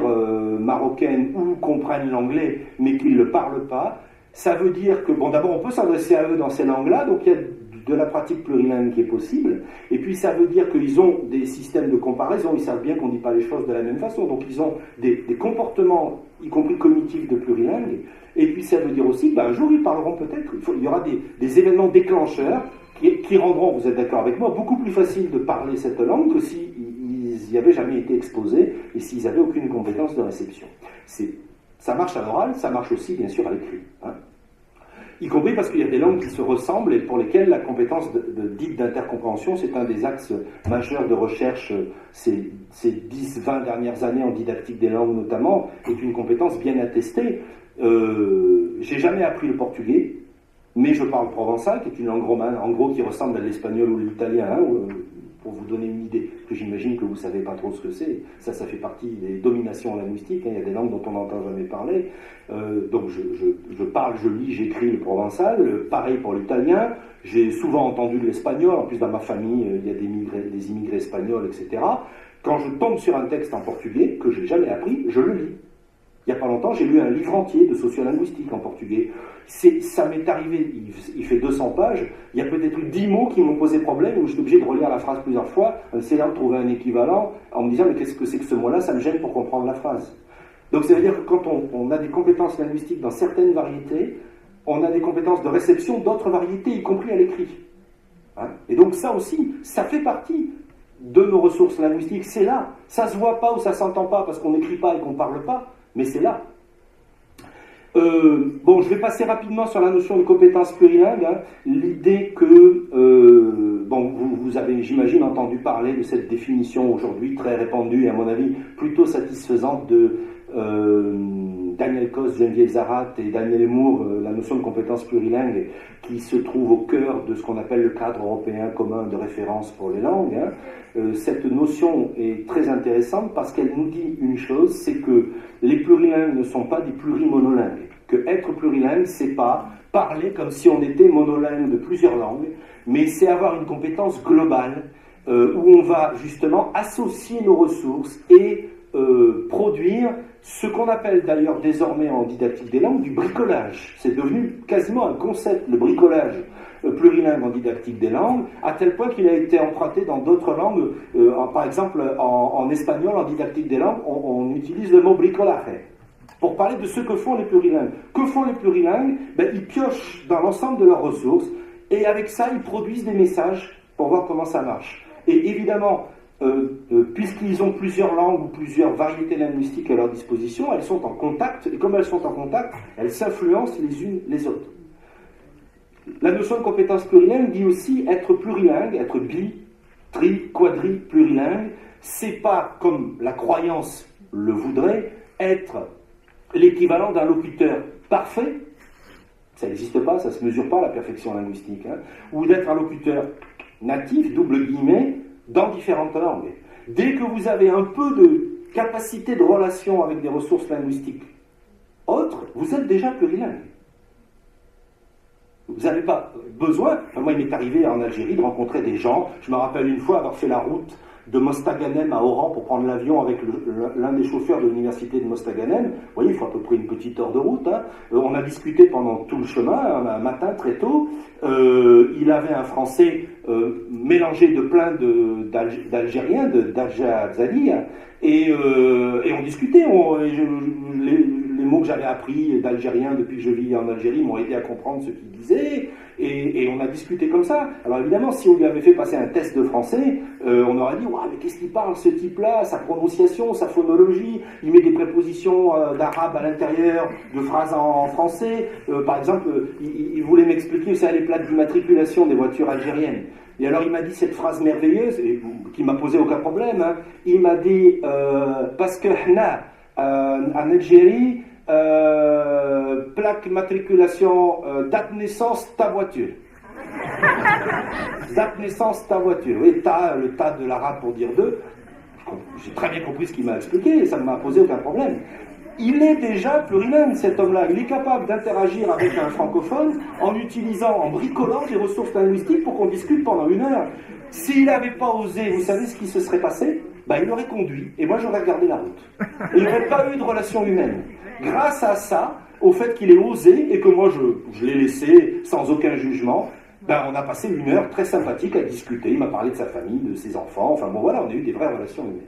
marocaine ou comprennent l'anglais, mais qu'ils ne le parlent pas. Ça veut dire que, bon, d'abord, on peut s'adresser à eux dans ces langues-là, donc il y a de la pratique plurilingue qui est possible, et puis ça veut dire qu'ils ont des systèmes de comparaison, ils savent bien qu'on ne dit pas les choses de la même façon, donc ils ont des comportements, y compris cognitifs, de plurilingue, et puis ça veut dire aussi qu'un jour ils parleront peut-être, il y aura des événements déclencheurs qui rendront, vous êtes d'accord avec moi, beaucoup plus facile de parler cette langue que s'ils n'y avaient jamais été exposés et s'ils n'avaient aucune compétence de réception. Ça marche à l'oral, ça marche aussi bien sûr à l'écrit. Hein. Y compris parce qu'il y a des langues qui se ressemblent et pour lesquelles la compétence dite d'intercompréhension, c'est un des axes majeurs de recherche ces 10-20 dernières années en didactique des langues notamment, est une compétence bien attestée. J'ai jamais appris le portugais, mais je parle provençal, qui est une langue romane, en gros qui ressemble à l'espagnol ou l'italien, hein, pour vous donner une idée, que j'imagine que vous ne savez pas trop ce que c'est. Ça fait partie des dominations linguistiques, hein. Il y a des langues dont on n'entend jamais parler. Donc je parle, je lis, j'écris le provençal, pareil pour l'italien. J'ai souvent entendu de l'espagnol, en plus dans ma famille, il y a des immigrés espagnols, etc. Quand je tombe sur un texte en portugais, que je n'ai jamais appris, je le lis. Il n'y a pas longtemps, j'ai lu un livre entier de sociolinguistique en portugais. Ça m'est arrivé, il fait 200 pages, il y a peut-être eu 10 mots qui m'ont posé problème, où j'étais obligé de relire la phrase plusieurs fois, en essayant de trouver un équivalent, en me disant, mais qu'est-ce que c'est que ce mot-là, ça me gêne pour comprendre la phrase. Donc ça veut dire que quand on a des compétences linguistiques dans certaines variétés, on a des compétences de réception d'autres variétés, y compris à l'écrit. Hein. Et donc ça aussi, ça fait partie de nos ressources linguistiques, c'est là. Ça se voit pas ou ça s'entend pas parce qu'on n'écrit pas et qu'on parle pas, mais c'est là. Bon, je vais passer rapidement sur la notion de compétence plurilingue. Hein. L'idée que, bon, vous avez, j'imagine, entendu parler de cette définition aujourd'hui très répandue et à mon avis plutôt satisfaisante de Daniel Coste, Geneviève Zarat et Daniel Moore, la notion de compétence plurilingue qui se trouve au cœur de ce qu'on appelle le cadre européen commun de référence pour les langues. Hein. Cette notion est très intéressante parce qu'elle nous dit une chose, c'est que les plurilingues ne sont pas des plurimonolingues. Que être plurilingue, c'est pas parler comme si on était monolingue de plusieurs langues, mais c'est avoir une compétence globale où on va justement associer nos ressources et produire ce qu'on appelle d'ailleurs désormais en didactique des langues du bricolage. C'est devenu quasiment un concept, le bricolage plurilingue en didactique des langues, à tel point qu'il a été emprunté dans d'autres langues. Par exemple, en espagnol, en didactique des langues, on utilise le mot bricolage pour parler de ce que font les plurilingues. Que font les plurilingues? Ils piochent dans l'ensemble de leurs ressources et avec ça, ils produisent des messages pour voir comment ça marche. Et évidemment, puisqu'ils ont plusieurs langues ou plusieurs variétés linguistiques à leur disposition, elles sont en contact, et comme elles sont en contact, elles s'influencent les unes les autres. La notion de compétence plurilingue dit aussi être plurilingue, être quadri, plurilingue. C'est pas, comme la croyance le voudrait, être l'équivalent d'un locuteur parfait. Ça n'existe pas, ça ne se mesure pas la perfection linguistique. Hein, ou d'être un locuteur natif, double guillemets, dans différentes langues. Dès que vous avez un peu de capacité de relation avec des ressources linguistiques autres, vous êtes déjà plurilingue. Vous n'avez pas besoin. Moi, il m'est arrivé en Algérie de rencontrer des gens. Je me rappelle une fois avoir fait la route de Mostaganem à Oran pour prendre l'avion avec l'un des chauffeurs de l'université de Mostaganem. Vous voyez, il faut à peu près une petite heure de route. Hein. On a discuté pendant tout le chemin, un matin très tôt. Il avait un français mélangé de plein d'Algériens, d'Algérie, et on discutait. Les mots que j'avais appris d'algérien depuis que je vis en Algérie m'ont aidé à comprendre ce qu'il disait, et on a discuté comme ça. Alors évidemment, si on lui avait fait passer un test de français, on aurait dit, mais qu'est-ce qu'il parle ce type-là, sa prononciation, sa phonologie, il met des prépositions d'arabe à l'intérieur de phrases en français. Par exemple, il voulait m'expliquer, ça les plaques d'immatriculation des voitures algériennes. Et alors il m'a dit cette phrase merveilleuse, qui m'a posé aucun problème, hein. Il m'a dit, parce que en Algérie, plaque matriculation, date naissance, ta voiture. Date naissance, ta voiture. Oui, le tas de l'arabe pour dire deux. J'ai très bien compris ce qu'il m'a expliqué, et ça ne m'a posé aucun problème. Il est déjà plurilingue, cet homme-là. Il est capable d'interagir avec un francophone en bricolant des ressources linguistiques pour qu'on discute pendant 1 heure. S'il n'avait pas osé, vous savez ce qui se serait passé? Il aurait conduit, et moi j'aurais regardé la route. Et il n'y aurait pas eu de relation humaine. Grâce à ça, au fait qu'il ait osé, et que moi je l'ai laissé sans aucun jugement, Ben, on a passé 1 heure très sympathique à discuter, il m'a parlé de sa famille, de ses enfants, enfin bon voilà, on a eu des vraies relations humaines.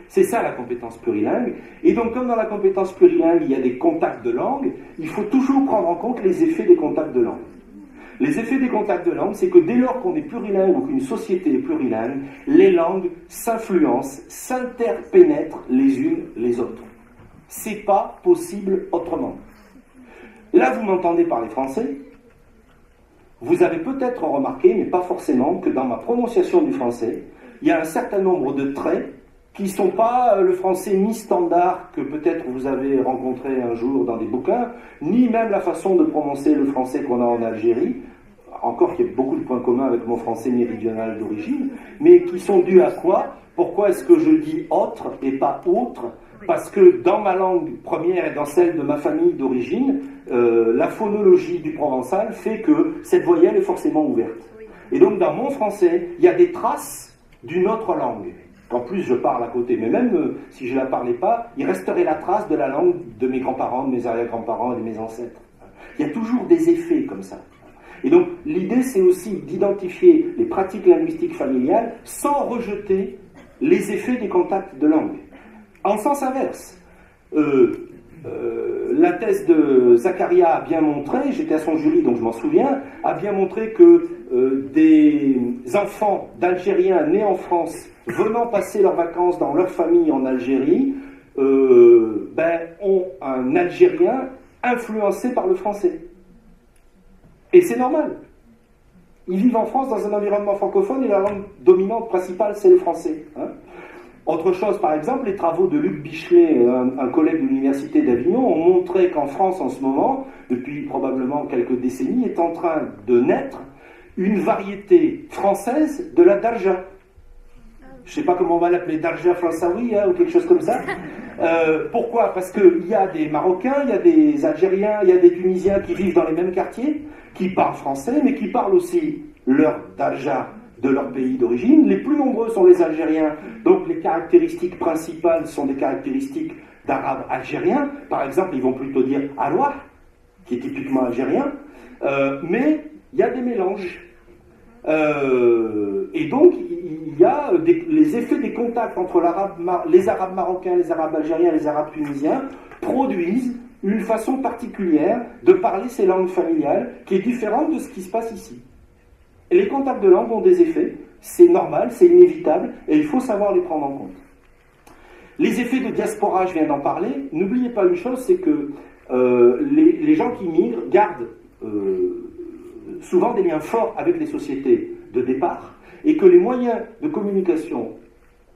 C'est ça la compétence plurilingue. Et donc, comme dans la compétence plurilingue, il y a des contacts de langue, il faut toujours prendre en compte les effets des contacts de langue. Les effets des contacts de langue, c'est que dès lors qu'on est plurilingue ou qu'une société est plurilingue, les langues s'influencent, s'interpénètrent les unes les autres. C'est pas possible autrement. Là, vous m'entendez parler français. Vous avez peut-être remarqué, mais pas forcément, que dans ma prononciation du français, il y a un certain nombre de traits qui ne sont pas le français mi-standard que peut-être vous avez rencontré un jour dans des bouquins, ni même la façon de prononcer le français qu'on a en Algérie, encore qu'il y a beaucoup de points communs avec mon français méridional d'origine, mais qui sont dus à quoi? Pourquoi est-ce que je dis autre et pas autre? Parce que dans ma langue première et dans celle de ma famille d'origine, la phonologie du provençal fait que cette voyelle est forcément ouverte. Et donc dans mon français, il y a des traces d'une autre langue. En plus, je parle à côté, mais même si je ne la parlais pas, il resterait la trace de la langue de mes grands-parents, de mes arrière-grands-parents et de mes ancêtres. Il y a toujours des effets comme ça. Et donc, l'idée, c'est aussi d'identifier les pratiques linguistiques familiales sans rejeter les effets des contacts de langue. En sens inverse, la thèse de Zakaria a bien montré, j'étais à son jury donc je m'en souviens, a bien montré que des enfants d'Algériens nés en France venant passer leurs vacances dans leur famille en Algérie ont un Algérien influencé par le français. Et c'est normal. Ils vivent en France dans un environnement francophone et la langue dominante principale c'est le français. Autre chose, par exemple, les travaux de Luc Bichelet, un collègue de l'Université d'Avignon, ont montré qu'en France, en ce moment, depuis probablement quelques décennies, est en train de naître une variété française de la darja. Je ne sais pas comment on va l'appeler, darja fransaoui, ou quelque chose comme ça. Pourquoi? Parce qu'il y a des Marocains, il y a des Algériens, il y a des Tunisiens qui vivent dans les mêmes quartiers, qui parlent français, mais qui parlent aussi leur darja de leur pays d'origine. Les plus nombreux sont les Algériens, donc les caractéristiques principales sont des caractéristiques d'arabes algériens. Par exemple, ils vont plutôt dire Alouah, qui est typiquement algérien, mais il y a des mélanges. Et donc, il y a les effets des contacts entre les Arabes marocains, les Arabes algériens, les Arabes tunisiens produisent une façon particulière de parler ces langues familiales qui est différente de ce qui se passe ici. Et les contacts de langue ont des effets, c'est normal, c'est inévitable, et il faut savoir les prendre en compte. Les effets de diaspora, je viens d'en parler. N'oubliez pas une chose, c'est que les gens qui migrent gardent souvent des liens forts avec les sociétés de départ, et que les moyens de communication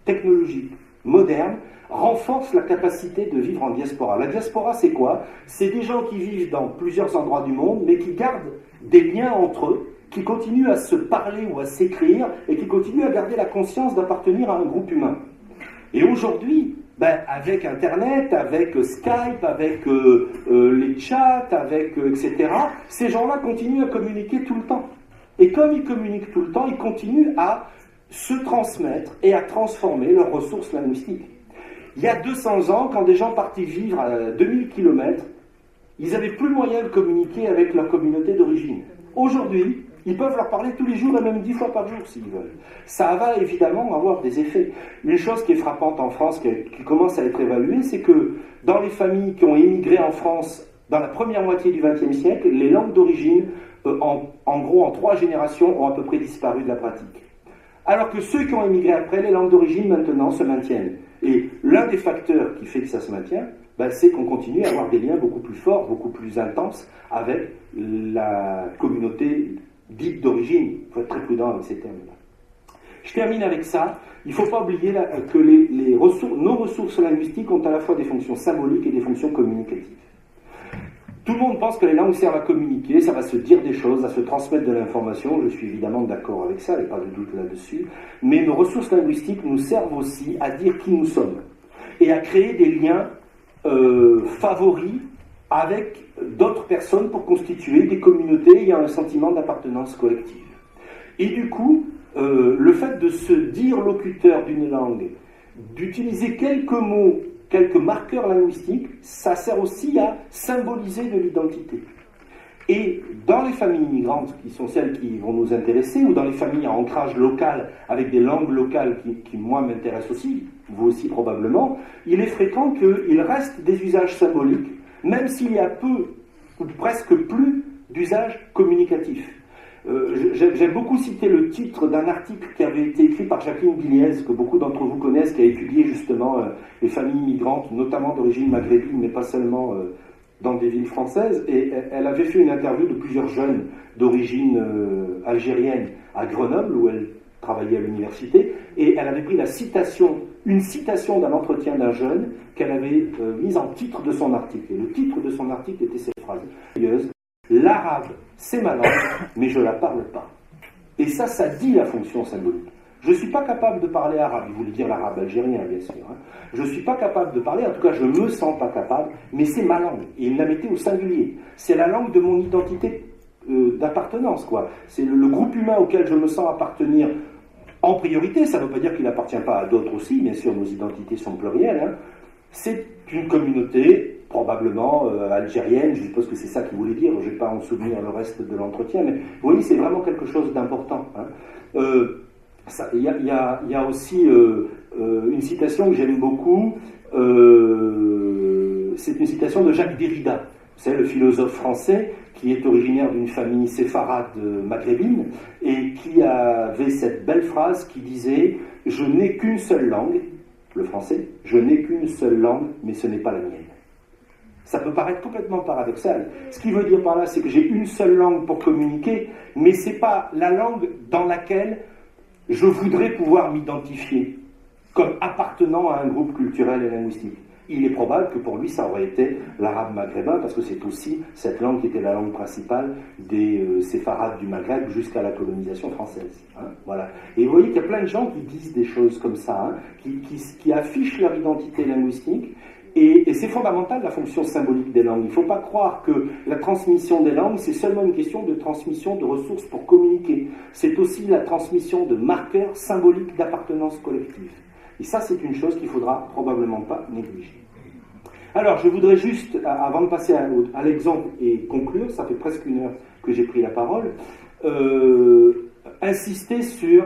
technologique moderne renforcent la capacité de vivre en diaspora. La diaspora, c'est quoi? C'est des gens qui vivent dans plusieurs endroits du monde, mais qui gardent des liens entre eux, qui continuent à se parler ou à s'écrire, et qui continuent à garder la conscience d'appartenir à un groupe humain. Et aujourd'hui, avec Internet, avec Skype, avec les chats, etc., ces gens-là continuent à communiquer tout le temps. Et comme ils communiquent tout le temps, ils continuent à se transmettre et à transformer leurs ressources linguistiques. Il y a 200 ans, quand des gens partaient vivre à 2000 km, ils n'avaient plus moyen de communiquer avec leur communauté d'origine. Aujourd'hui, ils peuvent leur parler tous les jours et même 10 fois par jour s'ils veulent. Ça va évidemment avoir des effets. Une chose qui est frappante en France, qui commence à être évaluée, c'est que dans les familles qui ont émigré en France dans la première moitié du XXe siècle, les langues d'origine, en gros en 3 générations, ont à peu près disparu de la pratique. Alors que ceux qui ont émigré après, les langues d'origine maintenant se maintiennent. Et l'un des facteurs qui fait que ça se maintient, c'est qu'on continue à avoir des liens beaucoup plus forts, beaucoup plus intenses avec la communauté dite d'origine. Il faut être très prudent avec ces termes-là. Je termine avec ça. Il ne faut pas oublier que nos ressources linguistiques ont à la fois des fonctions symboliques et des fonctions communicatives. Tout le monde pense que les langues servent à communiquer, ça va se dire des choses, à se transmettre de l'information. Je suis évidemment d'accord avec ça, il n'y a pas de doute là-dessus. Mais nos ressources linguistiques nous servent aussi à dire qui nous sommes et à créer des liens favoris avec d'autres personnes pour constituer des communautés ayant un sentiment d'appartenance collective. Et du coup, le fait de se dire locuteur d'une langue, d'utiliser quelques mots, quelques marqueurs linguistiques, ça sert aussi à symboliser de l'identité. Et dans les familles immigrantes, qui sont celles qui vont nous intéresser, ou dans les familles à ancrage local, avec des langues locales qui moi, m'intéressent aussi, vous aussi probablement, il est fréquent qu'il reste des usages symboliques, même s'il y a peu, ou presque plus, d'usages communicatifs. J'aime beaucoup citer le titre d'un article qui avait été écrit par Jacqueline Guiliez, que beaucoup d'entre vous connaissent, qui a étudié justement les familles immigrantes, notamment d'origine maghrébine, mais pas seulement dans des villes françaises. Et elle avait fait une interview de plusieurs jeunes d'origine algérienne à Grenoble, où elle travaillait à l'université, et elle avait pris une citation d'un entretien d'un jeune qu'elle avait mise en titre de son article. Et le titre de son article était cette phrase: l'arabe, c'est ma langue, mais je ne la parle pas. Et ça dit la fonction symbolique. Je ne suis pas capable de parler arabe, il voulait dire l'arabe algérien, bien sûr. Hein. Je ne suis pas capable de parler, en tout cas je ne me sens pas capable, mais c'est ma langue. Et il la mettait au singulier. C'est la langue de mon identité d'appartenance, quoi. C'est le groupe humain auquel je me sens appartenir en priorité. Ça ne veut pas dire qu'il n'appartient pas à d'autres aussi, bien sûr, nos identités sont plurielles. Hein. C'est une communauté probablement algérienne, je suppose que c'est ça qu'il voulait dire, je ne vais pas en souvenir le reste de l'entretien, mais vous voyez, c'est vraiment quelque chose d'important. Hein. Il y a aussi une citation que j'aime beaucoup, c'est une citation de Jacques Derrida, c'est le philosophe français qui est originaire d'une famille séfarade maghrébine et qui avait cette belle phrase qui disait « Je n'ai qu'une seule langue », le français, « Je n'ai qu'une seule langue, mais ce n'est pas la mienne ». Ça peut paraître complètement paradoxal. Ce qu'il veut dire par là, c'est que j'ai une seule langue pour communiquer, mais ce n'est pas la langue dans laquelle je voudrais pouvoir m'identifier comme appartenant à un groupe culturel et linguistique. Il est probable que pour lui, ça aurait été l'arabe maghrébin, parce que c'est aussi cette langue qui était la langue principale des séfarades du Maghreb jusqu'à la colonisation française. Hein, voilà. Et vous voyez qu'il y a plein de gens qui disent des choses comme ça, hein, qui affichent leur identité linguistique. Et c'est fondamental la fonction symbolique des langues. Il ne faut pas croire que la transmission des langues, c'est seulement une question de transmission de ressources pour communiquer. C'est aussi la transmission de marqueurs symboliques d'appartenance collective. Et ça, c'est une chose qu'il ne faudra probablement pas négliger. Alors, je voudrais juste, avant de passer à l'exemple et conclure, ça fait presque une heure que j'ai pris la parole, insister sur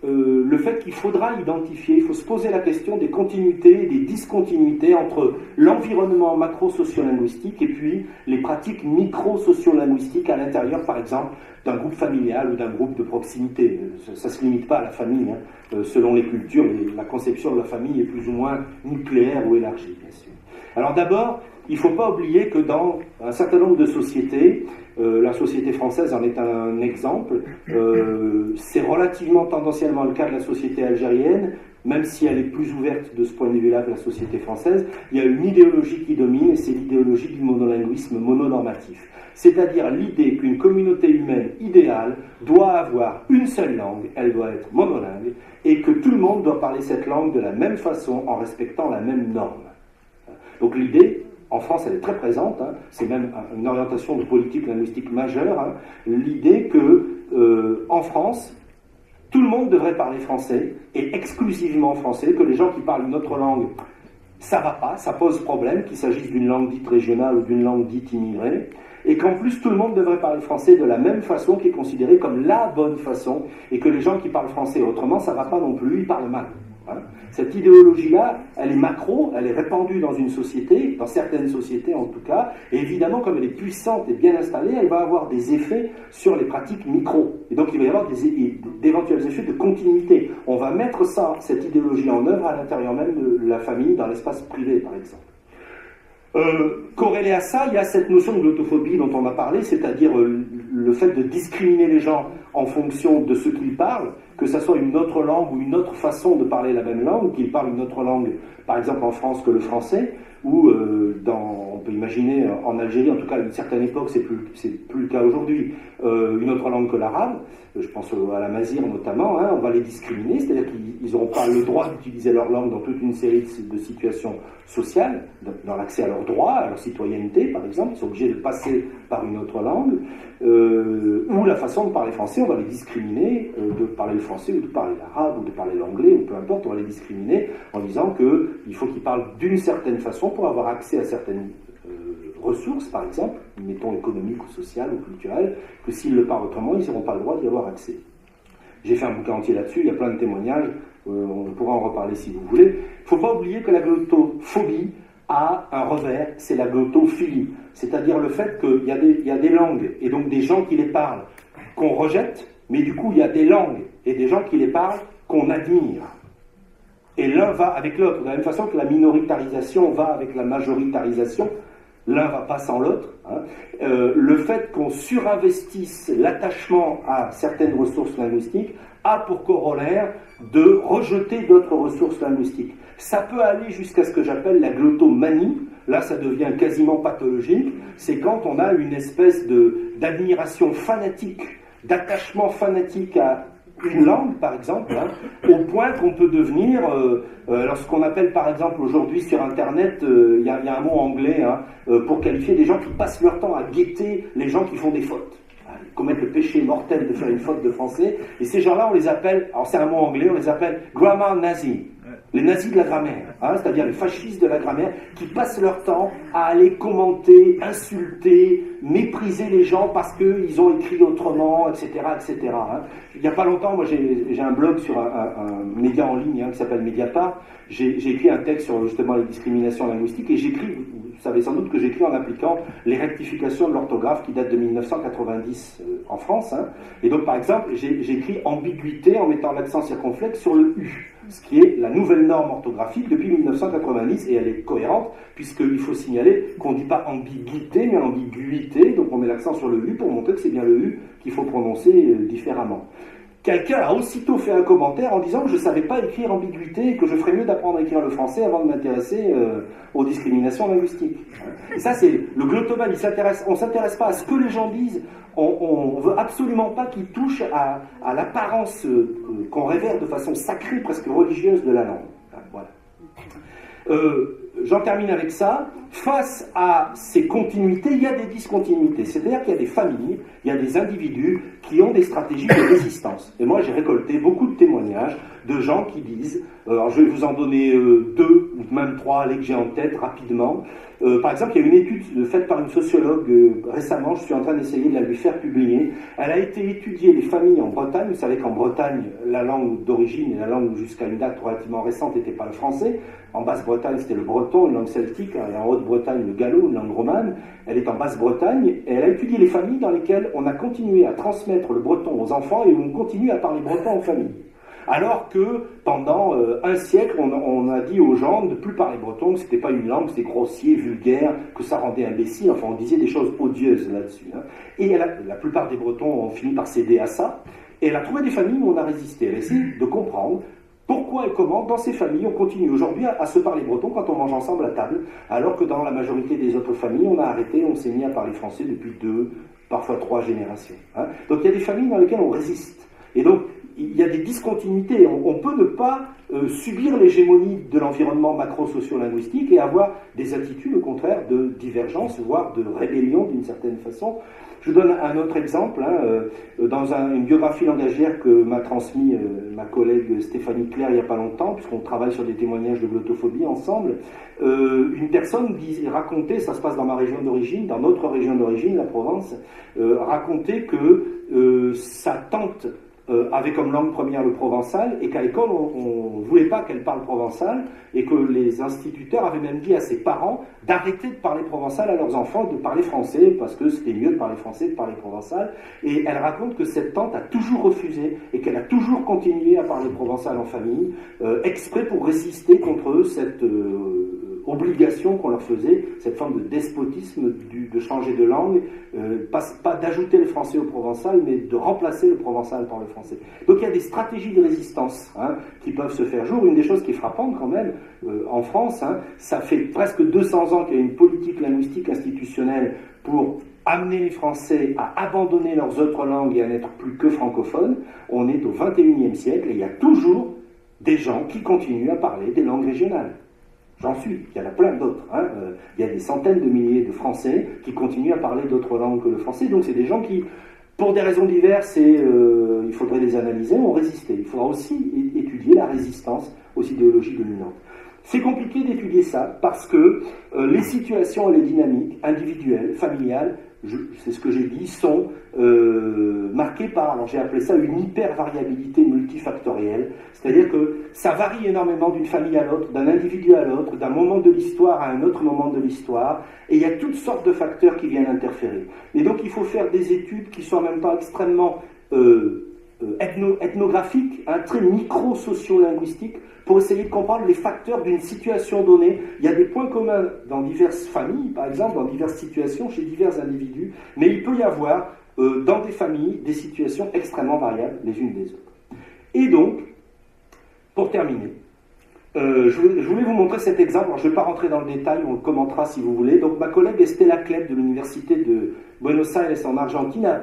le fait qu'il faudra identifier, il faut se poser la question des continuités et des discontinuités entre l'environnement macro-sociolinguistique et puis les pratiques micro-sociolinguistiques à l'intérieur, par exemple, d'un groupe familial ou d'un groupe de proximité. Ça ne se limite pas à la famille. Hein. Selon les cultures, la conception de la famille est plus ou moins nucléaire ou élargie, bien sûr. Alors d'abord, il ne faut pas oublier que dans un certain nombre de sociétés, la société française en est un exemple, c'est relativement tendanciellement le cas de la société algérienne, même si elle est plus ouverte de ce point de vue-là que la société française. Il y a une idéologie qui domine, et c'est l'idéologie du monolinguisme mononormatif. C'est-à-dire l'idée qu'une communauté humaine idéale doit avoir une seule langue, elle doit être monolingue, et que tout le monde doit parler cette langue de la même façon en respectant la même norme. Donc l'idée, en France, elle est très présente, hein, c'est même une orientation de politique linguistique majeure, hein, l'idée que, en France, tout le monde devrait parler français, et exclusivement français, que les gens qui parlent une autre langue, ça va pas, ça pose problème, qu'il s'agisse d'une langue dite régionale ou d'une langue dite immigrée, et qu'en plus tout le monde devrait parler français de la même façon, qui est considérée comme la bonne façon, et que les gens qui parlent français autrement, ça va pas non plus, ils parlent mal. Hein. Cette idéologie-là, elle est macro, elle est répandue dans une société, dans certaines sociétés en tout cas, et évidemment, comme elle est puissante et bien installée, elle va avoir des effets sur les pratiques micro. Et donc, il va y avoir d'éventuels effets de continuité. On va mettre cette idéologie en œuvre à l'intérieur même de la famille, dans l'espace privé, par exemple. Corrélé à ça, il y a cette notion de glottophobie dont on a parlé, c'est-à-dire le fait de discriminer les gens en fonction de ce qu'ils parlent, que ça soit une autre langue ou une autre façon de parler la même langue, qu'ils parlent une autre langue, par exemple en France, que le français, ou on peut imaginer en Algérie, en tout cas à une certaine époque, c'est plus le cas aujourd'hui, une autre langue que l'arabe, je pense à la Mazir notamment, hein, on va les discriminer, c'est-à-dire qu'ils n'auront pas le droit d'utiliser leur langue dans toute une série de situations sociales, dans l'accès à leurs droits, à leur citoyenneté par exemple, ils sont obligés de passer par une autre langue, ou la façon de parler français, on va les discriminer, de parler le français ou de parler l'arabe ou de parler l'anglais, ou peu importe, on va les discriminer en disant qu'il faut qu'ils parlent d'une certaine façon pour avoir accès à certaines ressources, par exemple, mettons économiques ou sociales ou culturelles, que s'ils le parlent autrement, ils n'auront pas le droit d'y avoir accès. J'ai fait un bouquin entier là-dessus, il y a plein de témoignages, on pourra en reparler si vous voulez. Il ne faut pas oublier que la glottophobie a un revers, c'est la glottophilie. C'est-à-dire le fait qu'il y a des langues, et donc des gens qui les parlent, qu'on rejette, mais du coup il y a des langues et des gens qui les parlent qu'on admire. Et l'un va avec l'autre, de la même façon que la minoritarisation va avec la majoritarisation, l'un ne va pas sans l'autre. Hein. Le fait qu'on surinvestisse l'attachement à certaines ressources linguistiques a pour corollaire de rejeter d'autres ressources linguistiques. Ça peut aller jusqu'à ce que j'appelle la glottomanie. Là, ça devient quasiment pathologique. C'est quand on a une espèce d'admiration fanatique, d'attachement fanatique à une langue, par exemple, hein, au point qu'on peut devenir, lorsqu'on appelle, par exemple, aujourd'hui sur Internet, il y a un mot anglais hein, pour qualifier des gens qui passent leur temps à guetter les gens qui font des fautes. Ils commettent le péché mortel de faire une faute de français, et ces gens-là, on les appelle, alors c'est un mot anglais, on les appelle grammar nazis. Les nazis de la grammaire, hein, c'est-à-dire les fascistes de la grammaire, qui passent leur temps à aller commenter, insulter, mépriser les gens parce qu'ils ont écrit autrement, etc. etc. Hein. Il n'y a pas longtemps, moi j'ai un blog sur un média en ligne hein, qui s'appelle Mediapart. J'ai écrit un texte sur justement les discriminations linguistiques et j'écris, vous savez sans doute que j'écris en appliquant les rectifications de l'orthographe qui datent de 1990 en France. Hein. Et donc par exemple, j'ai écrit ambiguïté en mettant l'accent circonflexe sur le U, ce qui est la nouvelle norme orthographique depuis 1990, et elle est cohérente, puisqu'il faut signaler qu'on ne dit pas ambiguïté, mais ambiguïté, donc on met l'accent sur le U pour montrer que c'est bien le U qu'il faut prononcer différemment. Quelqu'un a aussitôt fait un commentaire en disant que je ne savais pas écrire ambiguïté et que je ferais mieux d'apprendre à écrire le français avant de m'intéresser aux discriminations linguistiques. Et ça, c'est le glottoman, on ne s'intéresse pas à ce que les gens disent, on ne veut absolument pas qu'ils touchent à l'apparence qu'on révère de façon sacrée, presque religieuse de la langue. Voilà. J'en termine avec ça. Face à ces continuités, il y a des discontinuités. C'est-à-dire qu'il y a des familles, il y a des individus qui ont des stratégies de résistance. Et moi, j'ai récolté beaucoup de témoignages de gens qui disent, alors je vais vous en donner 2 ou même 3, allez, que j'ai en tête rapidement. Par exemple, il y a une étude faite par une sociologue récemment, je suis en train d'essayer de la lui faire publier. Elle a été étudier les familles en Bretagne. Vous savez qu'en Bretagne, la langue d'origine et la langue jusqu'à une date relativement récente n'était pas le français. En Basse-Bretagne, c'était le breton, une langue celtique, et en Haute-Bretagne, le gallo, une langue romane. Elle est en Basse-Bretagne, et elle a étudié les familles dans lesquelles on a continué à transmettre le breton aux enfants et où on continue à parler breton en famille. Alors que pendant un siècle, on a dit aux gens de ne plus parler breton, que c'était pas une langue, c'était grossier, vulgaire, que ça rendait imbécile, enfin on disait des choses odieuses là-dessus. Hein. Et la plupart des Bretons ont fini par céder à ça, et elle a trouvé des familles où on a résisté. Elle a essayé de comprendre pourquoi et comment, dans ces familles, on continue aujourd'hui à se parler breton quand on mange ensemble à table, alors que dans la majorité des autres familles, on a arrêté, on s'est mis à parler français depuis 2, parfois 3 générations. Hein. Donc il y a des familles dans lesquelles on résiste. Et donc, il y a des discontinuités. On peut ne pas subir l'hégémonie de l'environnement macro-socio-linguistique et avoir des attitudes, au contraire, de divergence, voire de rébellion d'une certaine façon. Je donne un autre exemple. Dans une biographie langagière que m'a transmis ma collègue Stéphanie Claire il n'y a pas longtemps, puisqu'on travaille sur des témoignages de glottophobie ensemble, une personne racontait, ça se passe dans ma région d'origine, dans notre région d'origine, la Provence, racontait que sa tante avait comme langue première le provençal, et qu'à l'école, on ne voulait pas qu'elle parle provençal, et que les instituteurs avaient même dit à ses parents d'arrêter de parler provençal à leurs enfants, de parler français, parce que c'était mieux de parler français que de parler provençal. Et elle raconte que cette tante a toujours refusé, et qu'elle a toujours continué à parler provençal en famille, exprès pour résister contre cette obligation qu'on leur faisait, cette forme de despotisme de changer de langue, pas d'ajouter le français au provençal, mais de remplacer le provençal par le français. Donc il y a des stratégies de résistance qui peuvent se faire jour. Une des choses qui est frappante quand même, en France, ça fait presque 200 ans qu'il y a une politique linguistique institutionnelle pour amener les Français à abandonner leurs autres langues et à n'être plus que francophones. On est au XXIe siècle et il y a toujours des gens qui continuent à parler des langues régionales. J'en suis, il y en a plein d'autres. Il y a des centaines de milliers de Français qui continuent à parler d'autres langues que le français. Donc c'est des gens qui, pour des raisons diverses, et il faudrait les analyser, ont résisté. Il faudra aussi étudier la résistance aux idéologies dominantes. C'est compliqué d'étudier ça parce que les situations et les dynamiques individuelles, familiales, c'est ce que j'ai dit, sont marquées par, alors j'ai appelé ça une hypervariabilité multifactorielle, c'est-à-dire que ça varie énormément d'une famille à l'autre, d'un individu à l'autre, d'un moment de l'histoire à un autre moment de l'histoire, et il y a toutes sortes de facteurs qui viennent interférer. Et donc il faut faire des études qui sont en même temps extrêmement ethnographiques, très micro-socio-linguistiques, pour essayer de comprendre les facteurs d'une situation donnée. Il y a des points communs dans diverses familles, par exemple, dans diverses situations, chez divers individus, mais il peut y avoir dans des familles des situations extrêmement variables les unes des autres. Et donc, pour terminer, je voulais vous montrer cet exemple. Alors, je ne vais pas rentrer dans le détail, on le commentera si vous voulez. Donc, ma collègue Estela Kleb de l'Université de Buenos Aires en Argentine a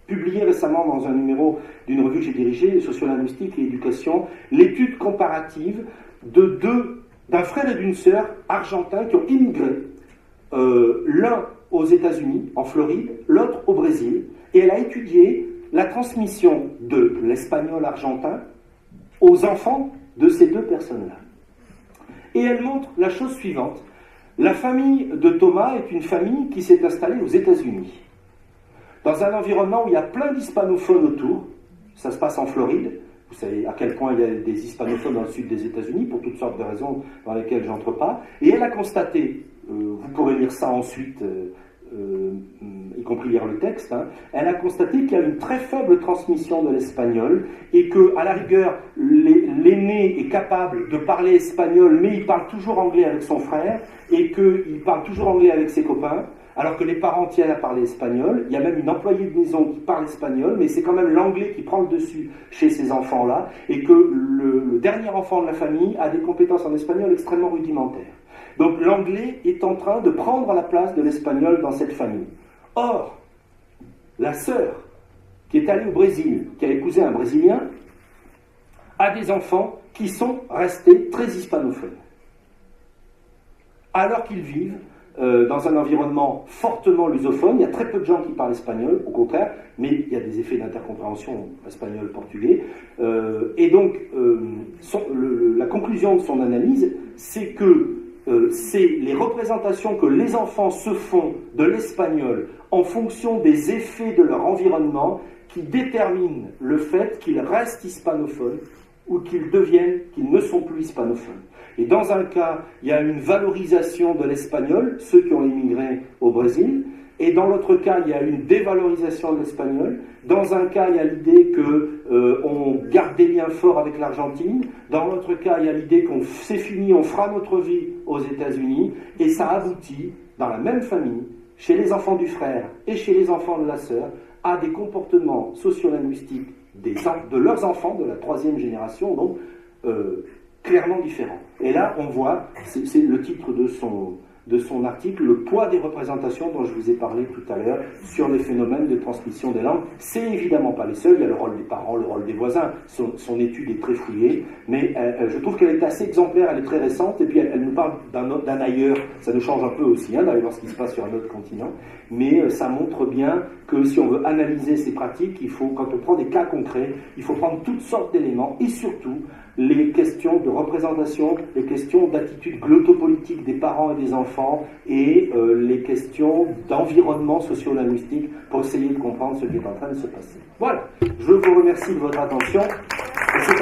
publié récemment dans un numéro d'une revue que j'ai dirigée, Sociolinguistique et Éducation, l'étude comparative d'un frère et d'une sœur argentins qui ont immigré, l'un aux États-Unis, en Floride, l'autre au Brésil, et elle a étudié la transmission de l'espagnol argentin aux enfants de ces deux personnes-là. Et elle montre la chose suivante. La famille de Thomas est une famille qui s'est installée aux États-Unis, dans un environnement où il y a plein d'hispanophones autour. Ça se passe en Floride. Vous savez à quel point il y a des hispanophones dans le sud des États-Unis, pour toutes sortes de raisons dans lesquelles je n'entre pas. Et elle a constaté, vous pourrez lire ça ensuite, y compris lire le texte, elle a constaté qu'il y a une très faible transmission de l'espagnol et que, à la rigueur, l'aîné est capable de parler espagnol, mais il parle toujours anglais avec son frère et qu'il parle toujours anglais avec ses copains, alors que les parents tiennent à parler espagnol. Il y a même une employée de maison qui parle espagnol, mais c'est quand même l'anglais qui prend le dessus chez ces enfants-là, et que le dernier enfant de la famille a des compétences en espagnol extrêmement rudimentaires. Donc l'anglais est en train de prendre la place de l'espagnol dans cette famille. Or, la sœur qui est allée au Brésil, qui a épousé un Brésilien, a des enfants qui sont restés très hispanophones, alors qu'ils vivent dans un environnement fortement lusophone. Il y a très peu de gens qui parlent espagnol, au contraire, mais il y a des effets d'intercompréhension espagnol-portugais. Et donc, la conclusion de son analyse, c'est que c'est les représentations que les enfants se font de l'espagnol en fonction des effets de leur environnement qui déterminent le fait qu'ils restent hispanophones ou qu'ils ne sont plus hispanophones. Et dans un cas, il y a une valorisation de l'espagnol, ceux qui ont immigré au Brésil, et dans l'autre cas, il y a une dévalorisation de l'espagnol. Dans un cas, il y a l'idée qu'on garde des liens forts avec l'Argentine. Dans l'autre cas, il y a l'idée qu'on c'est fini, on fera notre vie aux États-Unis. Et ça aboutit, dans la même famille, chez les enfants du frère et chez les enfants de la sœur, à des comportements sociolinguistiques de leurs enfants, de la troisième génération, donc clairement différents. Et là, on voit, c'est le titre de son article, le poids des représentations dont je vous ai parlé tout à l'heure sur les phénomènes de transmission des langues. C'est évidemment pas les seuls, il y a le rôle des parents, le rôle des voisins. Son étude est très fouillée, mais je trouve qu'elle est assez exemplaire, elle est très récente, et puis elle nous parle d'un ailleurs. Ça nous change un peu aussi d'aller voir ce qui se passe sur un autre continent, mais ça montre bien que si on veut analyser ces pratiques, quand on prend des cas concrets, il faut prendre toutes sortes d'éléments, et surtout les questions de représentation, les questions d'attitude glottopolitique des parents et des enfants, et les questions d'environnement socio-linguistique pour essayer de comprendre ce qui est en train de se passer. Voilà, je vous remercie de votre attention. Et c'est